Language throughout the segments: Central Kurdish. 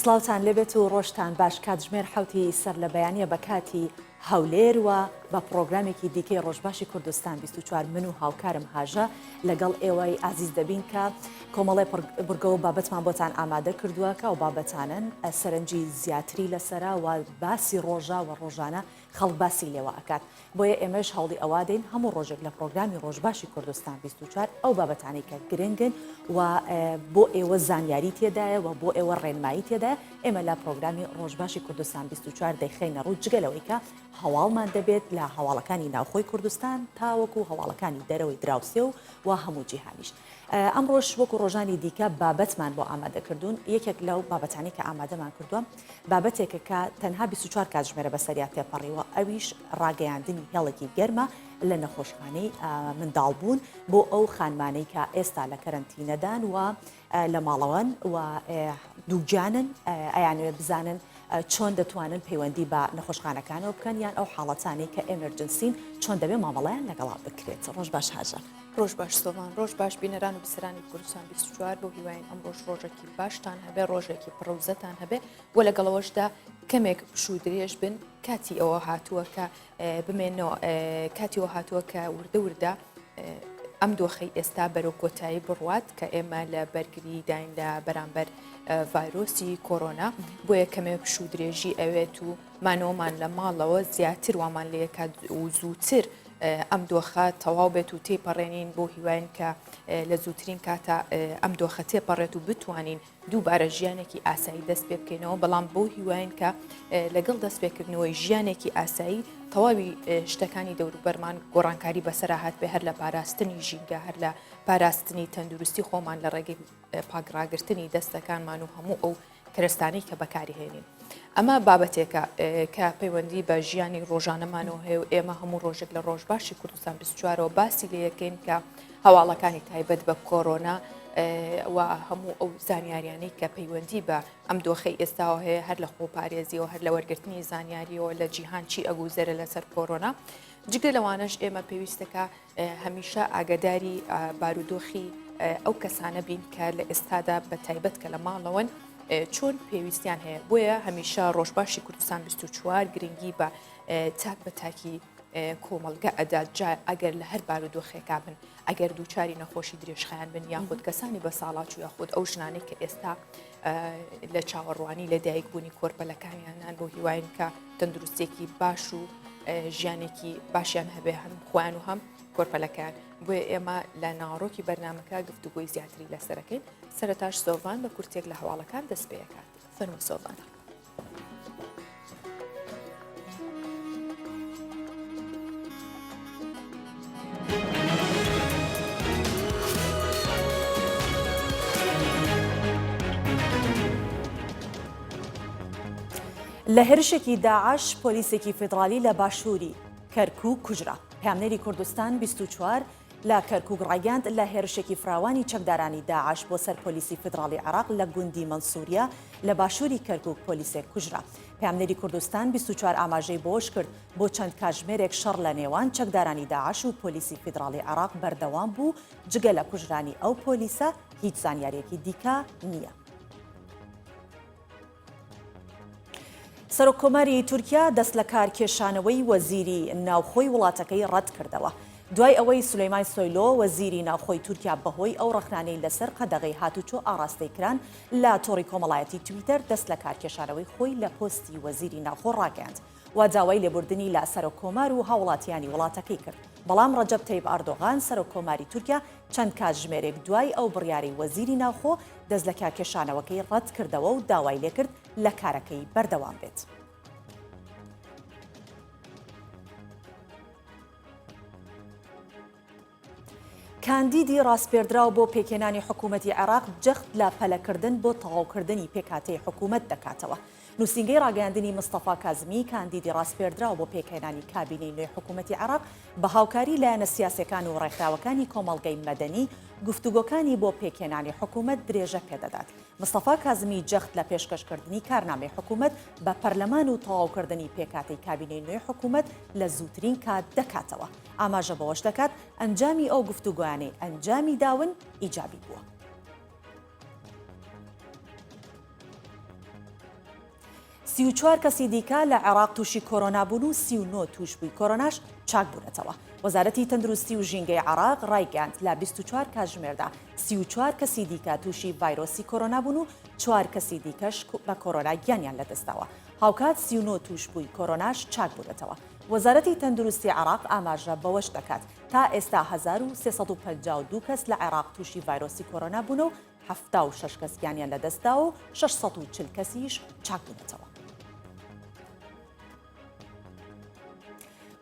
سڵاوتان لەبێت و ڕۆژتان باش کاتژمێر حوتی سەر لە بەیانیە بە کاتی هەولێر و بە پرۆگرامێکی دیکەی ڕۆژباشی کوردستان 24 من و هاوکارم هاژە لەگەڵ ئێوەی ئازیز دەبین کە کۆمەڵی بورگە و بابەتمان بۆتان ئامادە کردووە کە و بابەتانن سەرنجی زیاتری لەسرە و باسی ڕۆژە و ڕۆژانە خەڵک باسی لێوە ئەکات بۆیە ئێمەش هەوڵی ئەوا دەین هەموو ڕۆژێک لە پرۆگرامی ڕۆژباشی کوردستان 24 ئەو بابەتانی کە گرنگن و بۆ ئێوە زانیاری تێدایە و بۆ ئێوە ڕێنمایی تێدایە ئێمە لە پرۆگرامی ڕۆژباشی کوردستان 24 دەیخینە ڕوو جگەلەوەی کە هەواڵمان دەبێت لە هەواڵەکانی ناوخۆی کوردستان تاوەکو هەواڵەکانی دەرەوەی دراوسێ و هەموو جیهانیش ئەمڕۆژ وەکو ڕۆژانی دیکە بابەتمان بۆ ئامادەکردوون یەکێک لەو بابەتانی کە ئامادەمان کردووە بابەتێکە کە تەنها 24 کاتژمێرە بەسەریا تێپەڕیوە ئەویش ڕاگەیاندنی هێڵێکی گەرمە لە نەخۆشخانەی منداڵبوون بۆ ئەو خانمانەی کە ئێستا لە کەرەنتینەدان و لە ماڵەوەن و دووجانن ئەیانوێت بزانن چۆن دەتوانن پەیوەندی بە نەخۆشخانەکانەوە بکەن یان ئەو حاڵەتانی کە ئێمەرجنسین چۆن دەبێ مامەڵەیان لەگەڵا بکرێت. ڕۆژ باش هاژە. ڕۆژ باش سۆڤان ڕۆژ باش بینەران و بیسەرانی کوردستان 24 بۆ هیواین ئەم ڕۆژێکی باشتان هەبێ ڕۆژێکی پڕەوزەتان هەبێ و لەگەڵەوەشدا کەمێک شودرێژ بن کاتی ئەوە هاتووە کە بمێنەوە کاتیەوە هاتووە کە وردە ئەم دۆخەی ئێستا بەرەو کۆتایی بڕوات کە ئێمە لە بەرگری داین لە بەرامبەر ڤایرۆسی کۆرۆنا بۆیە کەمێ پشودرێژی ئەوێت و مانەوەمان لە ماڵەوە زیاتر وامان لێکات و زووتر ئەم دۆخە تەواو بێت و تێپەڕێنین بۆ هیواین کە لە زووترین کاتە ئەم دۆخە تێپەڕێت و بتوانین دووبارە ژیانێکی ئاسایی دەست پێ بکەینەوە بەڵام بۆ هیواین کە لەگەڵ دەست پێکردنەوەی ژیانێکی ئاسایی تەواوی شتەکانی دەوروبەرمان گۆڕانکاری بەسەرهات بێ هەر لە پاراستنی ژینگە هەر لە پاراستنی تەندروستی خۆمان لە ڕێگەی پاکڕاگرتنی دەستەکانمان و هەموو ئەو کەرستانەی کە بەکاری هێنین. ئەمە بابەتێکە کە پەیوەندی بە ژیانی ڕۆژانەمانەوە هەیە و ئێمە هەموو ڕۆژێک لە ڕۆژباشی کوردستان 24ەوە باسی لێ یەکەین کە هەواڵەکانی تایبەت بە کۆرۆنا و هەموو ئەو زانیاریانەی کە پەیوەندی بە ئەم دۆخەی ئێستاوە هەیە هەر لە خۆپارێزیەوە هەر لە وەرگرتنی زانیاریەوە لە جیهان چی ئەگوزەرە لەسەر کۆرۆنا جگە لەوانەش ئێمە پێویستەکە هەمیشە ئاگداری بارودۆخی ئەو کەسانە بین کە لە ئێستادا بە تایبەت کە لە ماڵەوەن چۆن پێویستیان هەیە بۆیە هەمیشە ڕۆژباشی کوردستان 24 گرنگی بە تاک بە تاکی کۆمەلگە ئەدات ئەگەر لە هەر بارودۆخێکا بن ئەگەر دووچاری نەخۆشی درێژخایان بن یاخود کەسانی بە ساڵات و یاخود ئەو ژنانەی کە ئێستا لە چاوەڕوانی لە دایکبوونی کۆرپەلەکانیانان بۆ هیواین کە تەندروستێکی باش و ژیانێکی باشیان هەبێ هەم خۆیان و هەم کۆرپەلەکان بۆیە ئێمە لە ناڕۆکی بەرنامەکە گفتوگۆی زیاتری لەسەرەکەین سەرەتاش سۆڤان بە کورتێک لە هەواڵەکان دەست پێکات فەرموو سۆڤان. لە هێرشێکی داعش پۆلیسێکی فێدرالی لە باشووری کەرکووک کوژرا. پامنێری کوردستان 24 لە کەرکووک ڕایگەاند لە هێرشێکی فراوانی چەکدارانی داعش بۆ سەر پۆلیسی فێدرالی عێراق لە گوندی مەنسووریا لە باشووری کەرکووک پۆلیسێک کوژرا. پامنێری کوردستان 24 ئاماژەی بۆش کرد بۆ چەند کاتژمێرێک شەڕ لە نێوان چەکدارانی داعش و پۆلیسی فێدرالی عێراق بەردەوام بوو جگە لە کوژرانی ئەو پۆلیسە هیچ زانیارێکی دیکە نییە. سەرۆکۆماری تورکیا دەست لە کار کێشانەوەی وەزیری ناوخۆی وڵاتەکەی ڕەت کردەوە دوای ئەوەی سولەیمان سۆیلۆ وەزیری ناوخۆی تورکیا بەهۆی ئەو ڕەخنانەی لەسەر قەدەغەی هاتوچۆ ئاڕاستەی کران لە تۆڕی کۆمەڵایەتی تویتەر دەست لە کار کێشانەوەی خۆی لە پۆستی وەزیری ناوخۆ ڕاگەاند و داوای لێبوردنی لە سەرۆکۆمار و هاوڵاتیانی وڵاتەکەی کرد بەڵام ڕەجەب تەیب ئەردۆغان سەرۆکۆماری تورکیا چەند کاتژمێرێک دوای ئەو بڕیاری وەزیری ناوخۆ دەست لە کار کێشانەوەکەی ڕەت کردەوە و داوای لێکرد لە کارەکەی بەردەوام بێت. کاندیدی ڕاستپێردراو بۆ پێکێنانی حکوومەتی عێراق جەخت لە پەلەکردن بۆ تەواوکردنی پێکهاتەی حکوومەت دەکاتەوە. نووسینگەی ڕاگەاندنی مستەفا کازمی کاندیدی ڕاستپێردراو بۆ پێکێنانی کابینەی نوێی حکوومەتی عێراق بە هاوکاری لایەنە سیاسەکان و ڕێکخراوەکانی کۆمەڵگەی مەدەنی گفتوگۆکانی بۆ پێکێنانی حکوومەت درێژە پێدەدات. مستەفا کازمی جەخت لە پێشکەشکردنی کارنامەی حکوومەت بە پەرلەمان و تەواوکردنی پێکهاتەی کابینەی نوێی حکوومەت لە زووترین کات دەکاتەوە. ئاماژە بەوەش دەکات ئەنجامی ئەو گفتوگویانەی ئەنجامی داون ئیجابی بووە. 34 کەسی دیکە لە عێراق تووشی کۆرۆنا بوون و 39 توش بووی کۆرۆناش چاک بوونەتەوە. وەزارەتی تەندروستی و ژینگەی عێراق ڕایگەاند لە 24 کاتژمێردا 34 کەسی دیکە تووشی ڤایرۆسی کۆرۆنا بوون و 4 کەسی دیکەش بە کۆرۆنا گیانیان لەدەستاوە. هاوکات 39 توش بووی کۆرۆناش چاک بوونەتەوە. وەزارەتی تەندروستی عێراق ئاماژە بەوەش دەکات تا ئێستا 1352 کەس لە عێراق تووشی ڤایرۆسی کۆرۆنا بوون و 76 کەس گیانیان لەدەستا و 640 کەسیش چاک بوونەتەوە.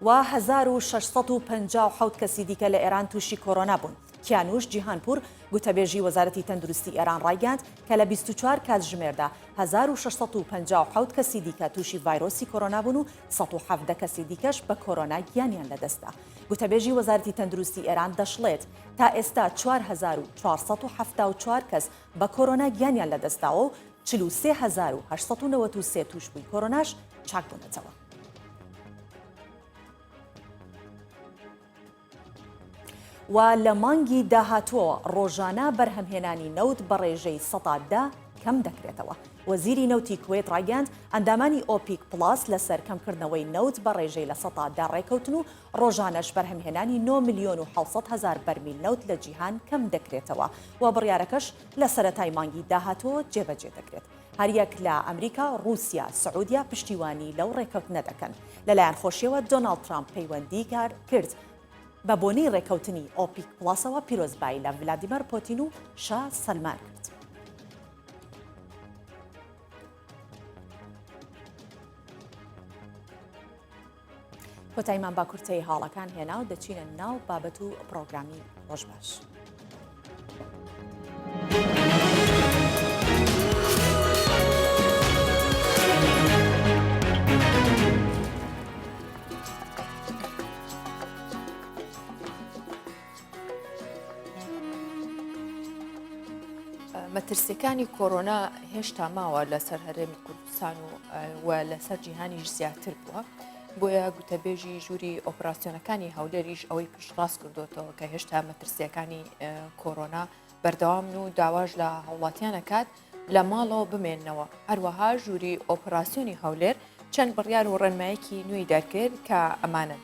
و 1657 کەسی دیکە لە ئێران تووشی کۆرۆنا بوون. کیانوش جیهانپور گوتەبێژی وەزارەتی تەندروستی ئێران ڕایگەاند کە لە 24 کاتژمێردا 1657 کەسی دیکە تووشی ڤایرۆسی کۆرۆنا بوون و 117 کەسی دیکەش بە کۆرۆنا گیانیان لەدەستا. گوتەبێژی وەزارەتی تەندروستی ئێران دەشڵێت تا ئێستا 4474 کەس بە کۆرۆنا گیانیان لەدەستاوە و 43893 توش بووی کۆرۆناش چاک بوونەتەوە. و لە مانگی داهاتووە ڕۆژانە بەرهەمهێنانی نەوت بە ڕێژەی 100دا کەم دەکرێتەوە. وەزیری نەوتی کوێت ڕایگەاند ئەندامانی ئۆپیک پلاس لەسەر کەمکردنەوەی نەوت بە ڕێژەی لە 100دا ڕێکەوتن و ڕۆژانەش بەرهەمهێنانی 9 ملیۆن و 700 هزار بەرمیل نەوت لە جیهان کەم دەکرێتەوە و بڕیارەکەش لە سەرەتای مانگی داهاتووە جێبەجێ دەکرێت. هەریەک لە ئەمریکا، رووسیا، سعودیا پشتیوانی لەو ڕێکەوتنە دەکەن. لەلایەن خۆشیەوە دۆناڵد ترامپ پەیوەندی کرد بە بۆنەی ڕێکەوتنی ئۆپیک پلاسەوە پیرۆزبایی لە ڤلادیمیر پۆتین و شا سەلمان کرد. کۆتاییمان با کورتەی هاڵەکان هێنا و دەچینە ناو بابەت و پرۆگرامی ڕۆژباش. مەترسیەکانی کۆرۆنا هێشتا ماوە لەسەر هەرێمی کوردستان و لەسەر جیهانیش زیاتر بووە. بۆیە گوتەبێژی ژووری ئۆپراسیۆنەکانی هەولێریش ئەوەی پشتڕاست کردوتەوە کە هێشتا مەترسیەکانی کۆرۆنا بەردەوام و داواژ لە هەوڵاتیانەکات لە ماڵەوە بمێننەوە. هەروەها ژووری ئۆپراسیۆنی هەولێر چەند بڕیار و ڕێنمایەکی نوێی دەرکرد کە ئەمانن: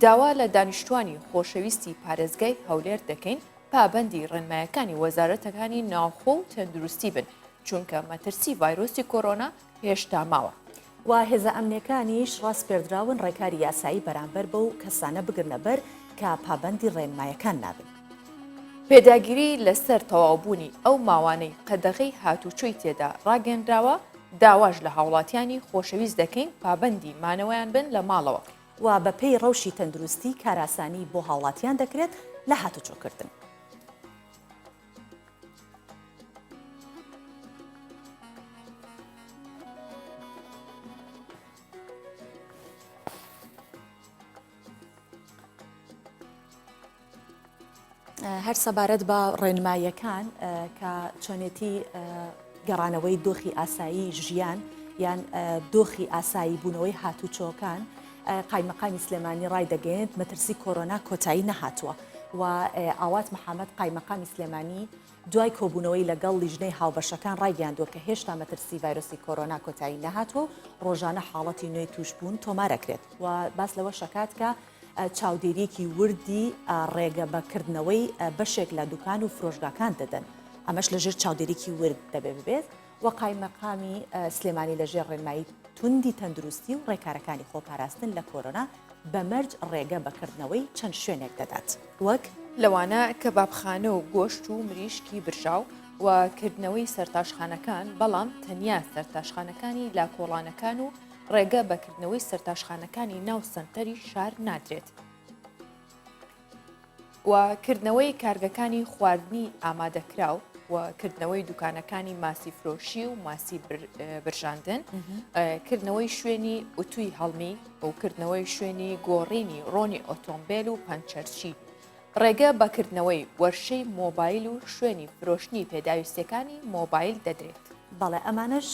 داوا لە دانیشتوانی خۆشەویستی پارێزگای هەولێر دەکەین پابەندی ڕێنمایەکانی وەزارەتەکانی ناوخۆ و تەندروستی بن چونکە مەترسی ڤایرۆسی کۆرۆنا هێشتا ماوە. و هێزە ئەمنیەکانیش ڕاست پێدراون ڕێکاری یاسایی بەرامبەر بەو کەسانە بگرنە بەر کە پابەندی ڕێنمایەکان نابن. پێداگیری لەسەر تەواوبوونی ئەو ماوانەی قەدەغەی هاتوچۆی تێدا ڕاگەندراوە داواش لە هاوڵاتیانی خۆشەویست دەکەین پابەندی مانەوەیان بن لە ماڵەوە. و بەپێی ڕەوشی تەندروستی کاراسانی بۆ هاوڵاتیان دەکرێت لە هاتوچۆکردن. هەر سەبارەت بە ڕێنماییەکان کە چۆنێتی گەڕانەوەی دۆخی ئاسایی ژیان یان دۆخی ئاسایی بوونەوەی هاتوچۆکان قایمەقامی سلێمانی ڕای دەگەێنێت مەترسی کۆرۆنا کۆتایی نەهاتووە و ئاوات محەممەد قایمەقامی سلێمانی دوای کۆبوونەوەی لەگەڵ لیژنەی هاوبەشەکان ڕایگەاندووە کە هێشتا مەترسی ڤایرۆسی کۆرۆنا کۆتایی نەهاتووە ڕۆژانە حاڵەتی نوێی توشبوون تۆمارەکرێت و باس لەوە شەکات کە چاودێریەکی وردی ڕێگە بەکردنەوەی بەشێک لە دوکان و فرۆشگاکان دەدەن ئەمەش لەژێر چاودێریکی ورد دەبێ ببێت و قایمەقامی سلێمانی لەژێر ڕێنمایی توندی تەندروستی و ڕێکارەکانی خۆپاراستن لە کۆرۆنا بەمەرج ڕێگە بەکردنەوەی چەند شوێنێک دەدات وەک لەوانە کە بابخانە و گۆشت و مریشکی برژاو و کردنەوەی سەرتاشخانەکان بەڵام تەنیا سەرتاشخانەکانی لاکۆڵانەکان و ڕێگە بەکردنەوەی سەرتاشخانەکانی ناو سنتەری شار نادرێت و کردنەوەی کارگەکانی خواردنی ئامادەکراو و کردنەوەی دوکانەکانی ماسی فرۆشی و ماسی برژاندن کردنەوەی شوێنی ئوتوی هەڵمی و کردنەوەی شوێنی گۆڕینی ڕۆنی ئۆتۆمبیل و پەنچەرچی ڕێگە بەکردنەوەی وەرشەی مۆبایل و شوێنی فرۆشتنی پێداویستەکانی مۆبایل دەدرێت. بەڵێ ئەمانش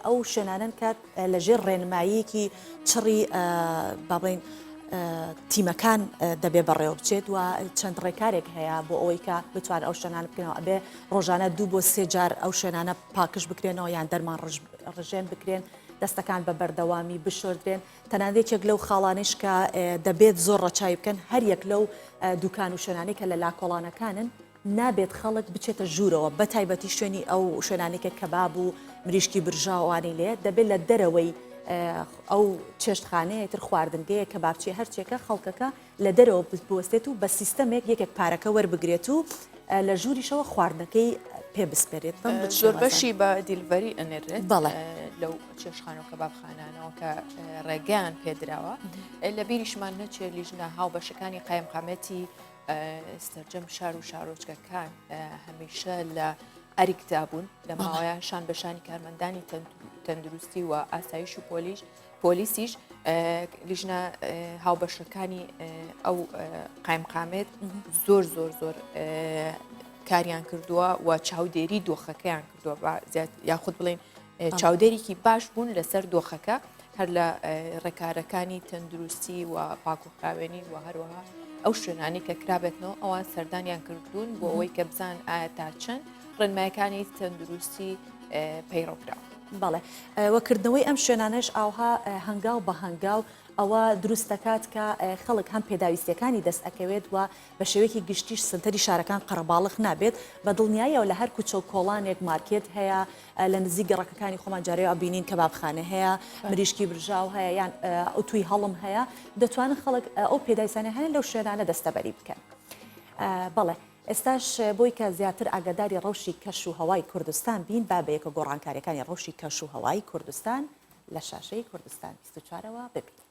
ئەو شوێنانن کات لەژێر ڕێنماییەکی چڕی باڵێن تیمەکان دەبێ بەڕێوە بچێت و چەند ڕێکارێک هەیە بۆ ئەوەی کە بتوان ئەو شوێنانە بکەنەوە ئەبێ ڕۆژانە 2 بۆ 3 جار ئەو شوێنانە پاکش بکرێنەوە یان دەرمان ڕژێن بکرێن دەستەکان بە بەردەوامی بشۆردرێن تەنانەتێک لەو خاڵانش کە دەبێت زۆر ڕەچاوی بکەن هەر یەک لەو دوکان و شوێنانی کە لە لاکۆڵانەکانن نابێت خەڵک بچێتە ژوورەوە بە تایبەتی شوێنی ئەو شوێنانێکە کەباب و مریشکی برژاوانی لێ دەبێت لە دەرەوەی ئەو چێشتخانەیە تر خواردنگەیە کە بابچێ هەرچێکە خەڵکەکە لە دەرەوە بوەستێت و بە سیستەمێک یەکێک پارەکە وەربگرێت و لە ژووریشەوە خواردنەکەی پێ بسپێرێت زۆر بەشی بە دیلڤەری ئەنێرێت بەڵێ لەو چێشخان و کەبابخانانەوە کە ڕێگەیان پێدراوە لە بیریشمان نەچێت لیژنە هاو بەشەکانی قایمقامەتی سەرجەم شار و شارۆچکەکان هەمیشە لە ئەریکدا بوون لە ماوەیە شان بەشانی کارمەندانی تەندروستی و ئاسایش و پۆلیسیش لیژنە هاوبەشەکانی ئەو قایمقامێت زۆر زۆر زۆر کاریان کردووە و چاودێری دۆخەکەیان کردووە یاخود بڵێن چاودێرێکی باش بوون لەسەر دۆخەکە هەر لە ڕێکارەکانی تەندروستی و پاکوخراوێنی و هەروەها ئەو شوێنانی کە کرابێتنەوە ئەوان سەردانیان کردوون بۆ ئەوەی کە بزان ئایا تا چەند ڕێنمایەکانی تەندروستی پەیڕۆکراوە. بەڵێ وەکردنەوەی ئەم شوێنانش ئاوها هەنگاو بە هەنگاو ئەوە دروست دەکات کە خەڵک هەم پێداویستیەکانی دەست ئەکەوێت و بە شێوەیەکی گشتیش سنتەری شارەکان قەرەباڵغ نابێت بە دڵنیاییەوە لە هەر کوچە و کۆڵانێک مارکێت هەیە لە نزیک گەڕەکەەکانی خۆمان جارەوە بینین کەبابخانە هەیە مریشکی برژاو هەیە یان ئۆتوی هەڵم هەیە دەتوانن خەڵک ئەو پێداویستانە هەیە لەو شوێنانە دەستەبەری بکەن. بەڵێ ئێستاش بۆی کە زیاتر ئاگاداری ڕەوشی کەش و هەوای کوردستان بین با بەیەکە گۆڕانکاریەکانی ڕەوشی کەش و هەوای کوردستان لە شاشەی کوردستان 24ەوە ببین.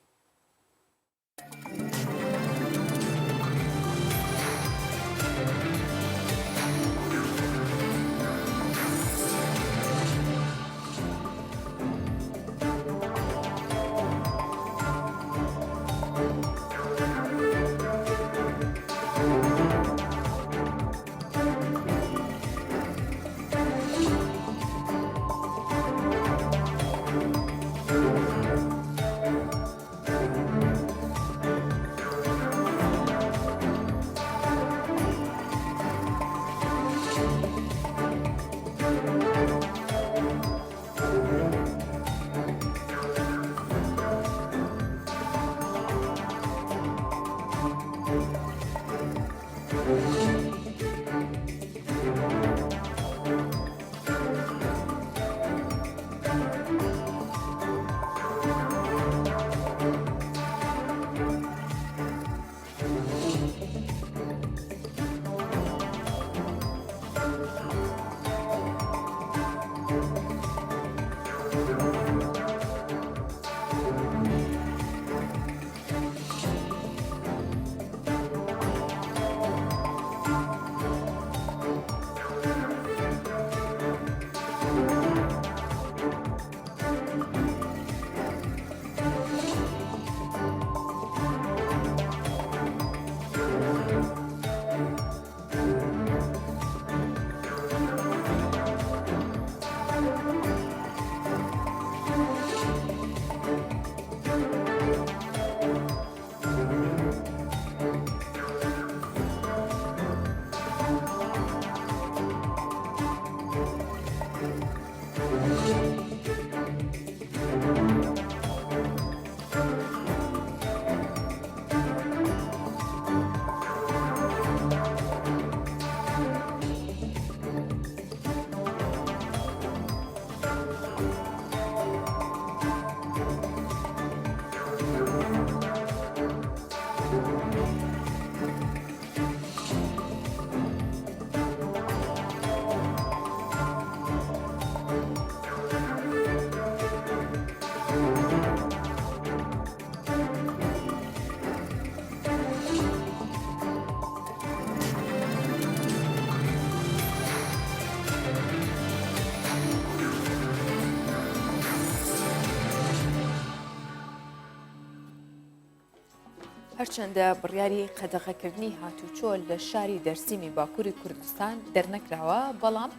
هەرچەندە بڕیاری قەدەغەکردنی هاتوچۆ لە شاری دەرسیمی باکووری کوردستان دەرنەکراوە بەڵام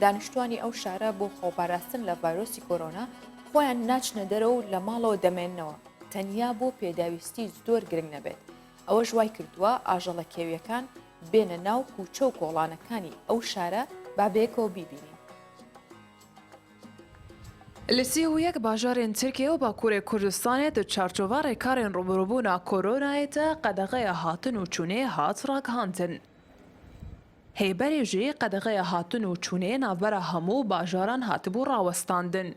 دانیشتوانی ئەو شارە بۆ خۆپاراستن لە ڤایرۆسی کۆرۆنا خۆیان ناچنە دەرەوە و لە ماڵەوە دەمێننەوە تەنیا بۆ پێداویستی زۆر گرنگ نەبێت ئەوە ژوای کردووە ئاژەڵە کێویەکان بێنە ناو کوچە و کۆڵانەکانی ئەو شارە با بێکەوە بیبینین. Li sî û yek bajarên Tirkiye û Bakurê Kurdistanê di çarçova rêkarên rûbirûbûna koronayê de qedexeya hatin û çûnê hat ragihandin. Hêberê jî qedexeya hatin û çûnê navbera hemû bajaran hatibû rawestandin.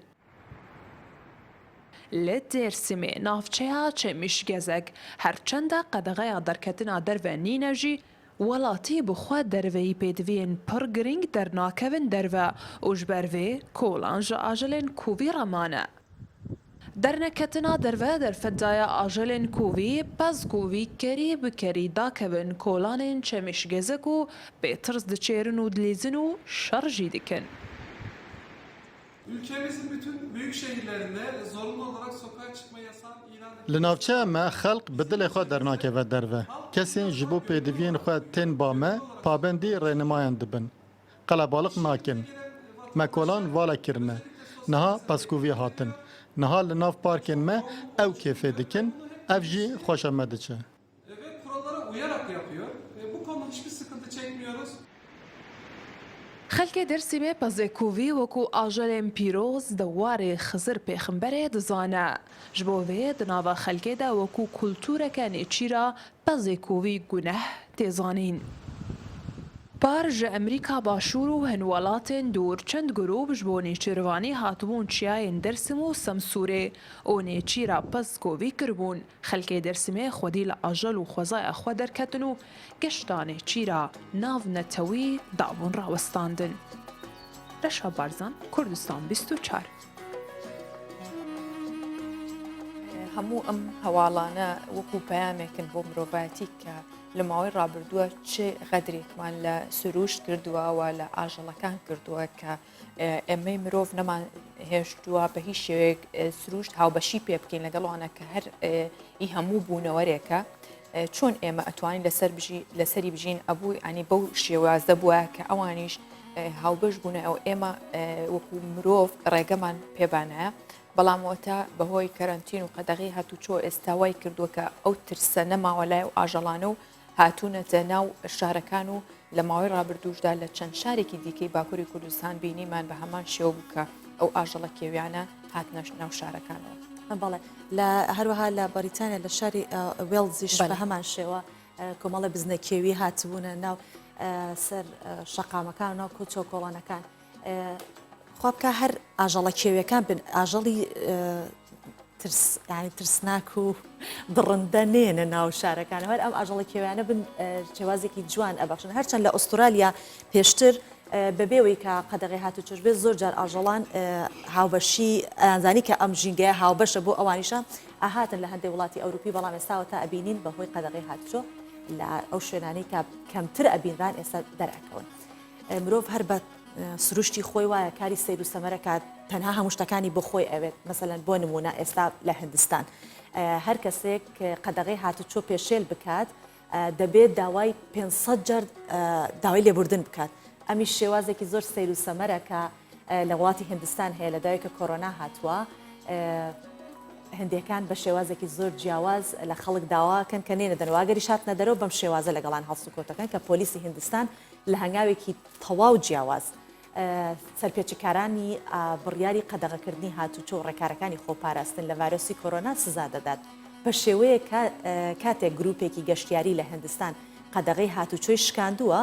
Li Dêrsimê navçeya Çêmişgezek herçenda qedexeya derketina derve nîne jî welatî bi xwe derveyî pêdiviyên pir giring dernakevin derve û ji ber vê kolan ji ajelên Covid re mane. Derneketina derve derfetdaya ajelên Covid pez ku vî kerî bi kerî dakevin kolanên Çêmişgezek û bêtirs diçêrin û dilîzin û şer jî dikin. Ülkemizin bütün büyük şehirlerinde zorunlu olarak sokağa çıkma yasağı ilan edildi. Li navçeya me xelq bi dilê xwe dernakeve derve. Kesên ji bo pêdiviyên xwe tên ba me pabendî rênemayan dibin. Qelebalık nakin. Me kolan vala kirine. Niha peskûvî hatin. Niha li nav parkên me ew kêfê dikin, ev jî xweşa me diçe. Ve kurallara uyarak yapıyor. Bu konuda hiçbir sıkıntı çekmiyoruz. Xelkê Dêrsimê pezê Covid wekû ajelên pîroz di warê Xizir Pêximberê dizane. Ji bo vê di nava xelkê de wekû kultûreke nêçîra pezê Covid guneh têzanîn. Par ji Emerîka Başûr û hin welatên dûr çend grûp ji bo nêçîrvanî hatibûn çiyayên Dêrsim û Semsûrê û nêçîra pez Covid kiribûn. Xelkê Dêrsimê xwedî li ajel û xwezaya xwe derketin û geşta nêçîra nav netewî dabûn rawestandin. Reşa Barzan, Kurdistan 24. هەموو ئەم هەواڵانە وەکو پەیامێکن بۆ مرۆڤایەتی کە لە ماوەی ڕابردووە چه غەدرێکمان لە سروشت کردووەوە لە ئاژەڵەکان کردووە کە ئێمەی مرۆڤ نەمان هێشتووە بە هیچ شێوەیەک سروشت هاوبەشی پێ بکەین لەگەڵوانە کە هەر ئی هەموو بوونەوەرێکە چۆن ئێمە ئەتوانین لەسەری بژین ئەبوو ئەنی بەو شێوازدە بووە کە ئەوانیش هاوبەش بوونە ئەو ئێمە وەکو مرۆڤ ڕێگەمان پێبانایە بەڵامەوەتە بەهۆی کەرەنتین و قەدەغی هاتوچۆ ئێستاوای کردووە کە ئەو ترسە نەماوەلای و ئاژەڵانە و هاتوونەتە ناو شارەکان و لە ماوەی ڕابردووشدا لە چەند شارێکی دیکەی باکووری کوردستان بینیمان بە هەمان شێوە بووکە ئەو ئاژەڵە کێویانە هاتنە ناو شارەکانەوە. بەڵێ لە هەروەها لە بەریتانیا لە شاری وێڵزیش بە هەمان شێوە کۆمەڵە بزنە کێوی هاتبوونە ناو سەر شەقامەکان و ناو کۆچۆ کۆڵانەکان. خۆ بکە هەر ئاژەڵە کێویەکان بن ئاژەڵی ینی ترسناک و دڕندە نێنە ناو شارەکان هەر ئەم ئاژەڵە کێویانە بن شێوازێکی جوان ئەبخشن هەرچەند لە ئوسترالیا پێشتر بەبێەوەی کە قەدەغی هاتو چۆش بێت زۆر جار ئاژەڵان هاوبەشی ئەنزانی کە ئەم ژینگەیە هاوبەشە بۆ ئەوانیشە ئاهاتن لە هەندێک وڵاتی ئەوروپی بەڵام ئێستاوە تا ئەبینین بەهۆی قەدەغی هاتوچۆ لە ئەو شوێنانەی کە کەمتر ئەبینران ئێستا دەرەکەون مرۆڤ هەر بە سروشتی خۆی وایە کاری سیر و سەمەرەکە تەنها هەموو شتەکانی بۆ خۆی ئەوێت مەسەلەن بۆ نمونە ئێستا لە هندستان هەر کەسێک قەدەغی هاتوچۆ پێشێل بکات دەبێت داوای 500 جار داوای لێبوردن بکات ئەمی شێوازێکی زۆر سیر و سەمەرەکە لە وڵاتی هندستان هەیە لە داوای کە کۆرۆنا هاتووە هەندێکان بە شێوازێکی زۆر جیاواز لە خەڵک داواکەن کە نێنە دەنواگەری شاتنە دەرەوە بەم شێوازە لەگەڵان هەڵسوکۆتەکەن کە پۆلیسی هندستان لە هەنگاوێکی تەواو جیاواز سەرپێچەکارانی بڕیاری قەدەغەکردنی هاتوچۆ و ڕێکارەکانی خۆپاراستن لە ڤایرۆسی کۆرۆنا سزا دەدات بە شێوەیە کاتێک گروپێکی گەشتیاری لە هندستان قەدەغەی هاتوچۆی شکاندووە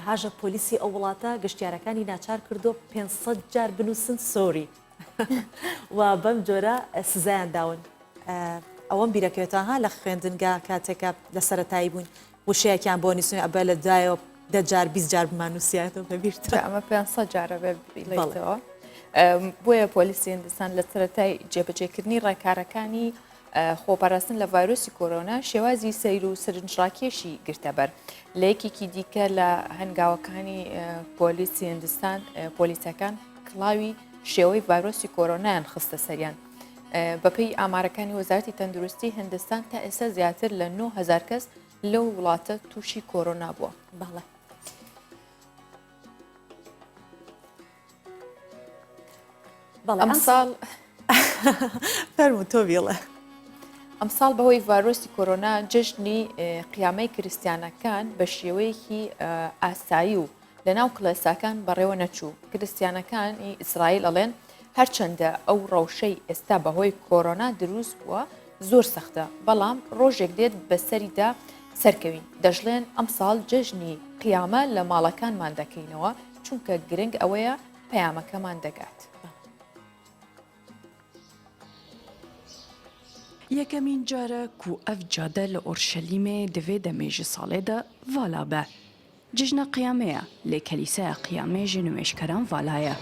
هاژە پۆلیسی ئەو وڵاتە گەشتیارەکانی ناچار کردو 500 جار بنووسن سۆری و بەم جۆرە سزایان داون ئەوەم بیرەکەوێتەها لە خوێندنگا کاتێکە لە سەرەتایی بوون وشەیەکیان بۆ نیسوی ئەبە لە دایەوە 10 جار 20 جار بمانوسیاتەوە بەبیرتە ئەمە 500 جارە بێتەوە بۆیە پۆلیسی هندستان لە سەرەتای جێبەجێکردنی ڕێکارەکانی خۆپاراستن لە ڤایرۆسی کۆرۆنا شێوازی سەیر و سەرنجڕاکێشی گرتەبەر لە یەکێکی دیکە لە هەنگاوەکانی پۆلیسی هندستان پۆلیسەکان کڵاوی شێوەی ڤایرۆسی کۆرۆنایان خستە سەریان بەپێی ئامارەکانی وەزارەتی تەندروستی هندستان تا ئێستا زیاتر لە 9,000 کەس لەو وڵاتە تووشی کۆرۆنا بووە. بەڵێ ئەم ساڵ فەرموو تۆ بێڵێ ئەمساڵ بەهۆی ڤایرۆسی کۆرۆنا جژنی قیامەی کریسیانەکان بە شێوەیەکی ئاسایی و لە ناو کڵێساکان بەڕێوە نەچوو کریسیانەکانی ئیسرائیل ئەڵێن هەرچەندە ئەو ڕەوشەی ئێستا بەهۆی کۆرۆنا دروست بووە زۆر سەختە بەڵام ڕۆژێک دێت بەسەریدا سەرکەوین دەژڵێن ئەم ساڵ جەژنی قیامە لە ماڵەکانمان دەکەینەوە چونکە گرنگ ئەوەیە پەیامەکەمان دەگات. یەکەمین جارە کو ئەف جادە لە ئۆرشەلیمێ دەوێ دەمێژە ساڵێدا ڤالا بە. جژنە قیامەیە لێ کەلیسایە قیامێژی نوێشکەران ڤالایە.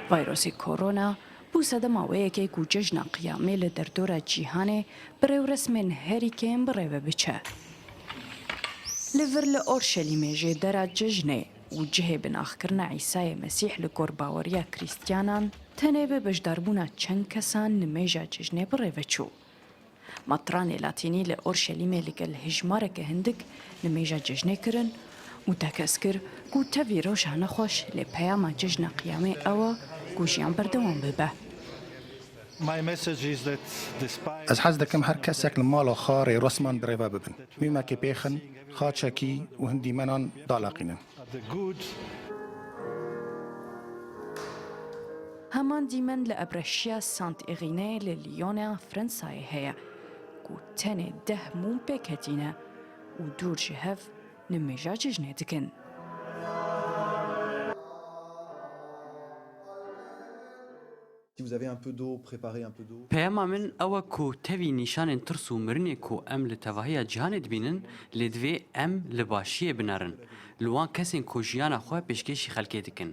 ڤایرۆسی کۆرۆنا بوو سەدە ماوەیەکێک و جژنە قیامێ لە دەردۆرە جیهانێ بڕێو ڕسمێن هەریکێن بڕێوە بچە. لەڤر لە ئۆرشەلیمێژێ دەرا جژنێ و جهێ بناخکردنە عیسایە مەسیح لە گۆرباوەریە کریستیانان تەنێ بە بەشداربوونا چەند کەسان نمێژە جژنێ بڕێوە چوو. مەترانێ لاتینی لە ئۆرشەلیمێ لەگەل هژمارەکە هەندێک نمێژە جژنێ کردن و تەکەس کرد و تەوی ڕۆژە نەخۆش لێ پەیامە جژنە قیامێ ئەوە گوژیان بەردەوام ببە. Ez hez dikim her kesek li mala xarê rasman birêve bibin. Mîmekê pêxin, xaçekî û hindîmenan dalaqînin. هەمان دیمەن لە ئەبرەشیە سانت ئێغینێ لە لیۆنە فرەنسایە هەیە و تەنێ 10 موم پێکەتینە و دوور ji hev nimêja cejnê dikin. پەیاما من ئەوە کۆ تەوی نیشانên ترس و mirinê ku em li tevahiya cîhanê dibînin lê divê em li başiyê binêrin li wan kesên ku jiyana xwe pêşkêşî xelkê dikin.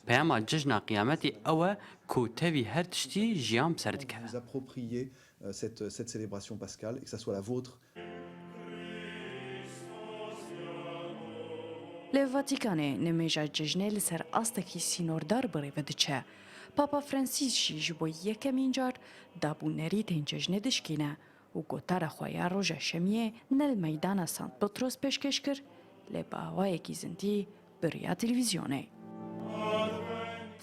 Peyama cejna qiyametê ew e ku tevî her tiştî jiyan bi ser dikeve. Lê Vatikanê nimêja cejnê li ser astekî sînordar birêve diçe. Papa Francis jî ji bo yekemîn car dabûnerî tên cejnê dişkîne û gotara xwe ya roja şemiyê ne li meydana Sant Petros pêşkêş kir lê bi awayekî zindî biriya televîzyonê.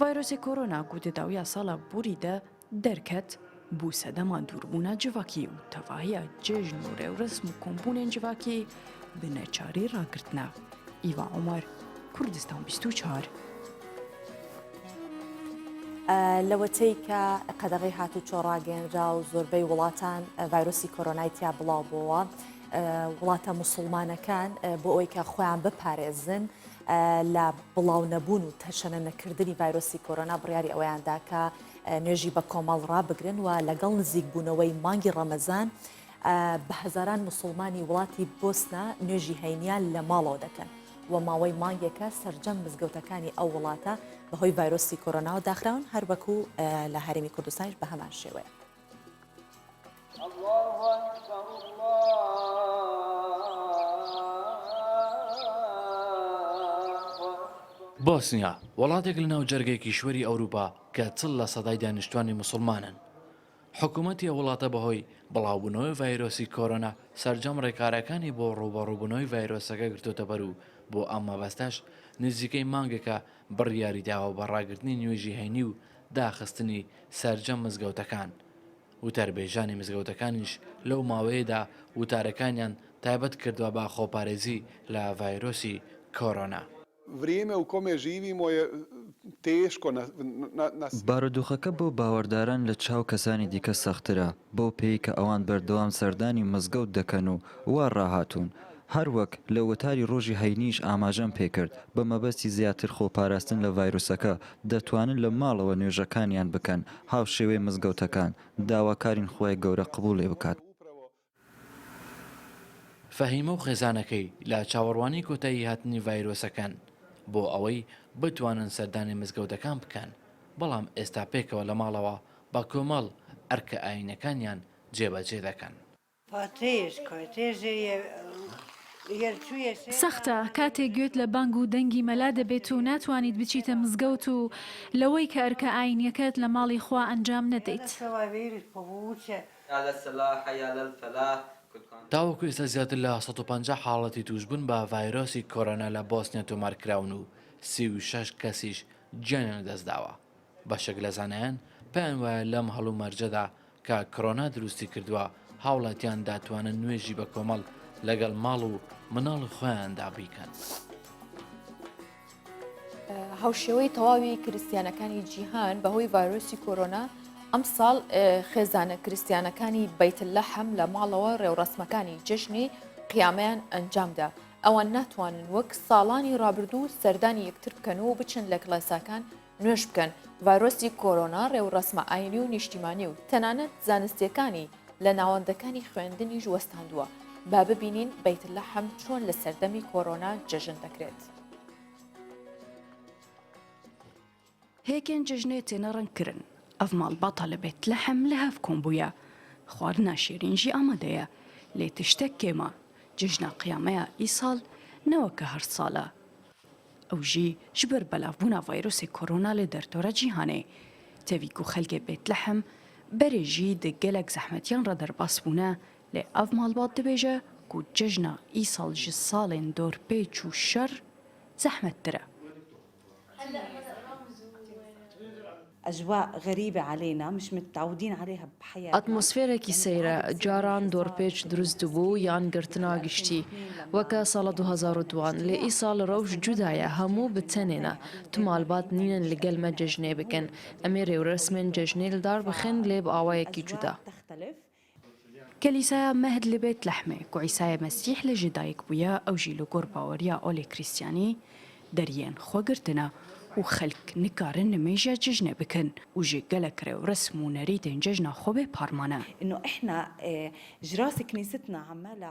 Vayrosê korona ku di dawiya sala borî de derket bû sedema dûrbûna civakî û tevahiya cejn û rewresm û kombûnên civakî bi neçarî ragirtine. Îva Omar, Kurdistan 24. لەوەتەی کە قەدەغی هاتو چۆڕاگەنرا و زۆربەی وڵاتان ڤایرۆسی کۆرۆنای تیا بڵاو بووە وڵاتە موسڵمانەکان بۆ ئەوەی کە خۆیان بپارێزن لە بڵاو نەبوون و تەشەنە نەکردنی ڤایرۆسی کۆرۆنا بڕیاری ئەوەیاندا کە نوێژی بە کۆمەڵ ڕابگرن و لەگەڵ نزیک بوونەوەی مانگی ڕەمەزان بە هەزاران موسڵمانی وڵاتی بۆسنا نوێژی هەینیان لە ماڵەوە دەکەن و ماوەی مانگێکە سەرجەم مزگەوتەکانی ئەو وڵاتە بەهۆی ڤایرۆسی کۆرۆناوە داخراون هەر وەکو لە هەرێمی کوردستانیش بە هەمان شێوەیە. بۆسنیا وڵاتێک لە ناو جەرگەی کیشوەری ئەوروپا کە 40% دانیشتوانی موسڵمانن. حکوومەتی وڵاتە بەهۆی بڵاوبوونەوەی ڤایرۆسی کۆرۆنا سەرجەم ڕێکارەکانی بۆ ڕوبەڕووبوونەوەی ڤایرۆسەکە گرتوتە بەر و بۆ ئەم مەبەستەش نزیکەی مانگێکە بڕیاری داوە بە ڕاگررتنی نوێژی هەینی و داخستنی سەرجەم مزگەوتەکان. وتاربێژانی مزگەوتەکانیش لەو ماوەیەدا وتارەکانیان تایبەت کردووە بە خۆپارێزی لە ڤایرۆسی کۆرۆنا. بارودۆخەکە بۆ باوەڕداران لە چاو کەسانی دیکە سەخترە بۆ پێی کە ئەوان بەردەوام سەردانی مزگەوت دەکەن و وا ڕاهاتوون. هەروەک لە وەتاری ڕۆژی هەینیش ئاماژەم پێکرد بە مەبەستی زیاتر خۆپاراستن لە ڤایرۆسەکە دەتوانن لە ماڵەوە نوێژەکانیان بکەن هاو شێوەی مزگەوتەکان داواکارین خۆی گەورە قبوڵێ بکات. فەهیمە و خێزانەکەی لە چاوەڕوانی کۆتایی هاتنی ڤایرۆسەکان بۆ ئەوەی بتوانن سەردانی مزگەوتەکان بکەن بەڵام ئێستا پێکەوە لە ماڵەوە بە کۆمەڵ ئەرکە ئاینەکانیان جێبەجێ دەکەن. سەختە کاتێک گوێت لە بانگ و دەنگی مەلا دەبێت و ناتوانیت بچیتە مزگەوت و لەوەی کە ئەرکە ئاینیەکەت لە ماڵی خوا ئەنجام نەدەیت. تاوەکو ئێستا زیاتر لە 150 حاڵەتی توشبوون بە ڤایرۆسی کۆرۆنا لە بۆسنیا تۆمارکراون و 36 کەسیش گیانیان دەستداوە. بەشێک لە زانایان پێیان وایە لەم هەڵ و مەرجەدا کە کۆرۆنا دروستی کردووە هاوڵاتیان داتوانن نوێژی بە کۆمەڵ لەگەڵ ماڵ و مناڵ خۆیاندا بیکەن. هاوشێوەی تەواوی کریسیانەکانی جیهان بەهۆی ڤایرۆسی کۆرۆنا ئەم ساڵ خێزانە کریسیانەکانی بەیتلەحەم لە ماڵەوە ڕێوڕەسمەکانی جەژنی قیامەیان ئەنجامدا. ئەوان ناتوانن وەک ساڵانی ڕابردوو سەردانی یەکتر بکەن و بچن لە کلاساکان نوێش بکەن. ڤایرۆسی کۆرۆنا ڕێوڕەسمە ئاینی و نیشتیمانی و تەنانەت زانستیەکانی لە ناوەندەکانی خوێندنیش وەستاندووە. با ببینین بەیتلەحەم چۆن لە سەردەمی کۆرۆنا جەژن دەکرێت. هێکێن جژنێ تێنە ڕەنگکردن ئەف ماڵباتە لە بێتلەحەم لە هەف کۆمبووە خواردنا شیرینژی ئامادەیە لێ تشتێک کێمە جژنا قیامەیە ئیساڵ نەوەکە هەر ساڵە ئەو ژی ji ber belavbûna vayrosê korona li dertora cîhanê tevî ku xelkê Bêtlexem berê jî di gelek zehmetiyan re derbas bûne lê ev malbat dibêje ku cejna îsal ji salên dorpêç û şer zehmettir e. أجواء غريبة علينا مش متعودين عليها بحياتنا. ئەتمۆسفێرێکی سەیرە جاران دۆرپێچ دروست بوو یان گرتنا گشتی وەکە ساڵە 2002 لێ ئیساڵ ڕەوش جودایە هەموو بتەنێنە تو مالبات نینن لەگەلمە جەژنێ بکەن ئەمێ ڕێوڕسمێن جەژنێ لەدار بخن لێ بە ئاوایەکی جودا. کەلیسایە مەهد لە بێت لەحمێ کو عیسایە مەسیح لە ژی دایک بووە ئەو ژی لە گۆر باوەریە ئۆلێ کریسیانی دەریێن خۆگرتنە و خەلک نکارن نمێژە جژنێ بکەن و ژێ گەلک ڕێوڕسم و نەریتên جەژنا خۆ بێ پارمانە. إنه إحنا جراس كنيستنا عمالة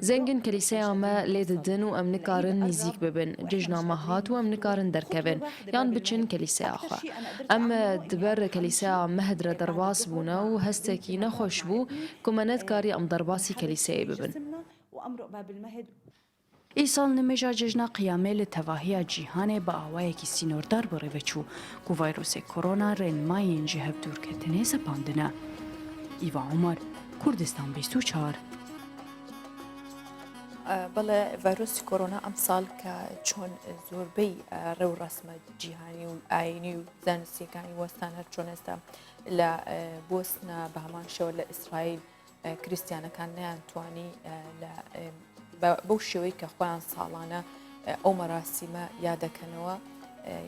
زەنگن کەلیسەیامە لێ ددن و ئەم نکارن نزیک ببن جژنامە هات و ئەم نکارن دەرکەبن یان بچن کەلیسەیاخوا ئەم دبەر کەلیسەیە مەهدرە دەرباس بوونە و هەستێکی نەخۆش بوو کومەنەت کاری ئەم دەرباسی کەلیسەیە ببن. ئیساڵ نمێژە جژنا قیامێ لە تەواهیە جیهانێ بە ئاوایەکی سینۆردار بڕێوەچوو کو ڤایرۆسێ کۆرۆنا ڕێنمایên ji hevdûrketinê sepandine. ئیڤا عومەر کوردستان 24. بەڵێ ڤایرۆسی کۆرۆنا ئەم ساڵ کە چۆن زۆربەی ڕێوڕەسمە جیهانی و ئاینی و زانستیەکانی وەستان هەر چۆن ئێستا لە بۆسنە بە هەمان شێوە لە ئیسرائیل کریسیانەکان نەیانتوانی بەو شێوەی کە خۆیان ساڵانە ئەو مەراسیمە یادەکەنەوە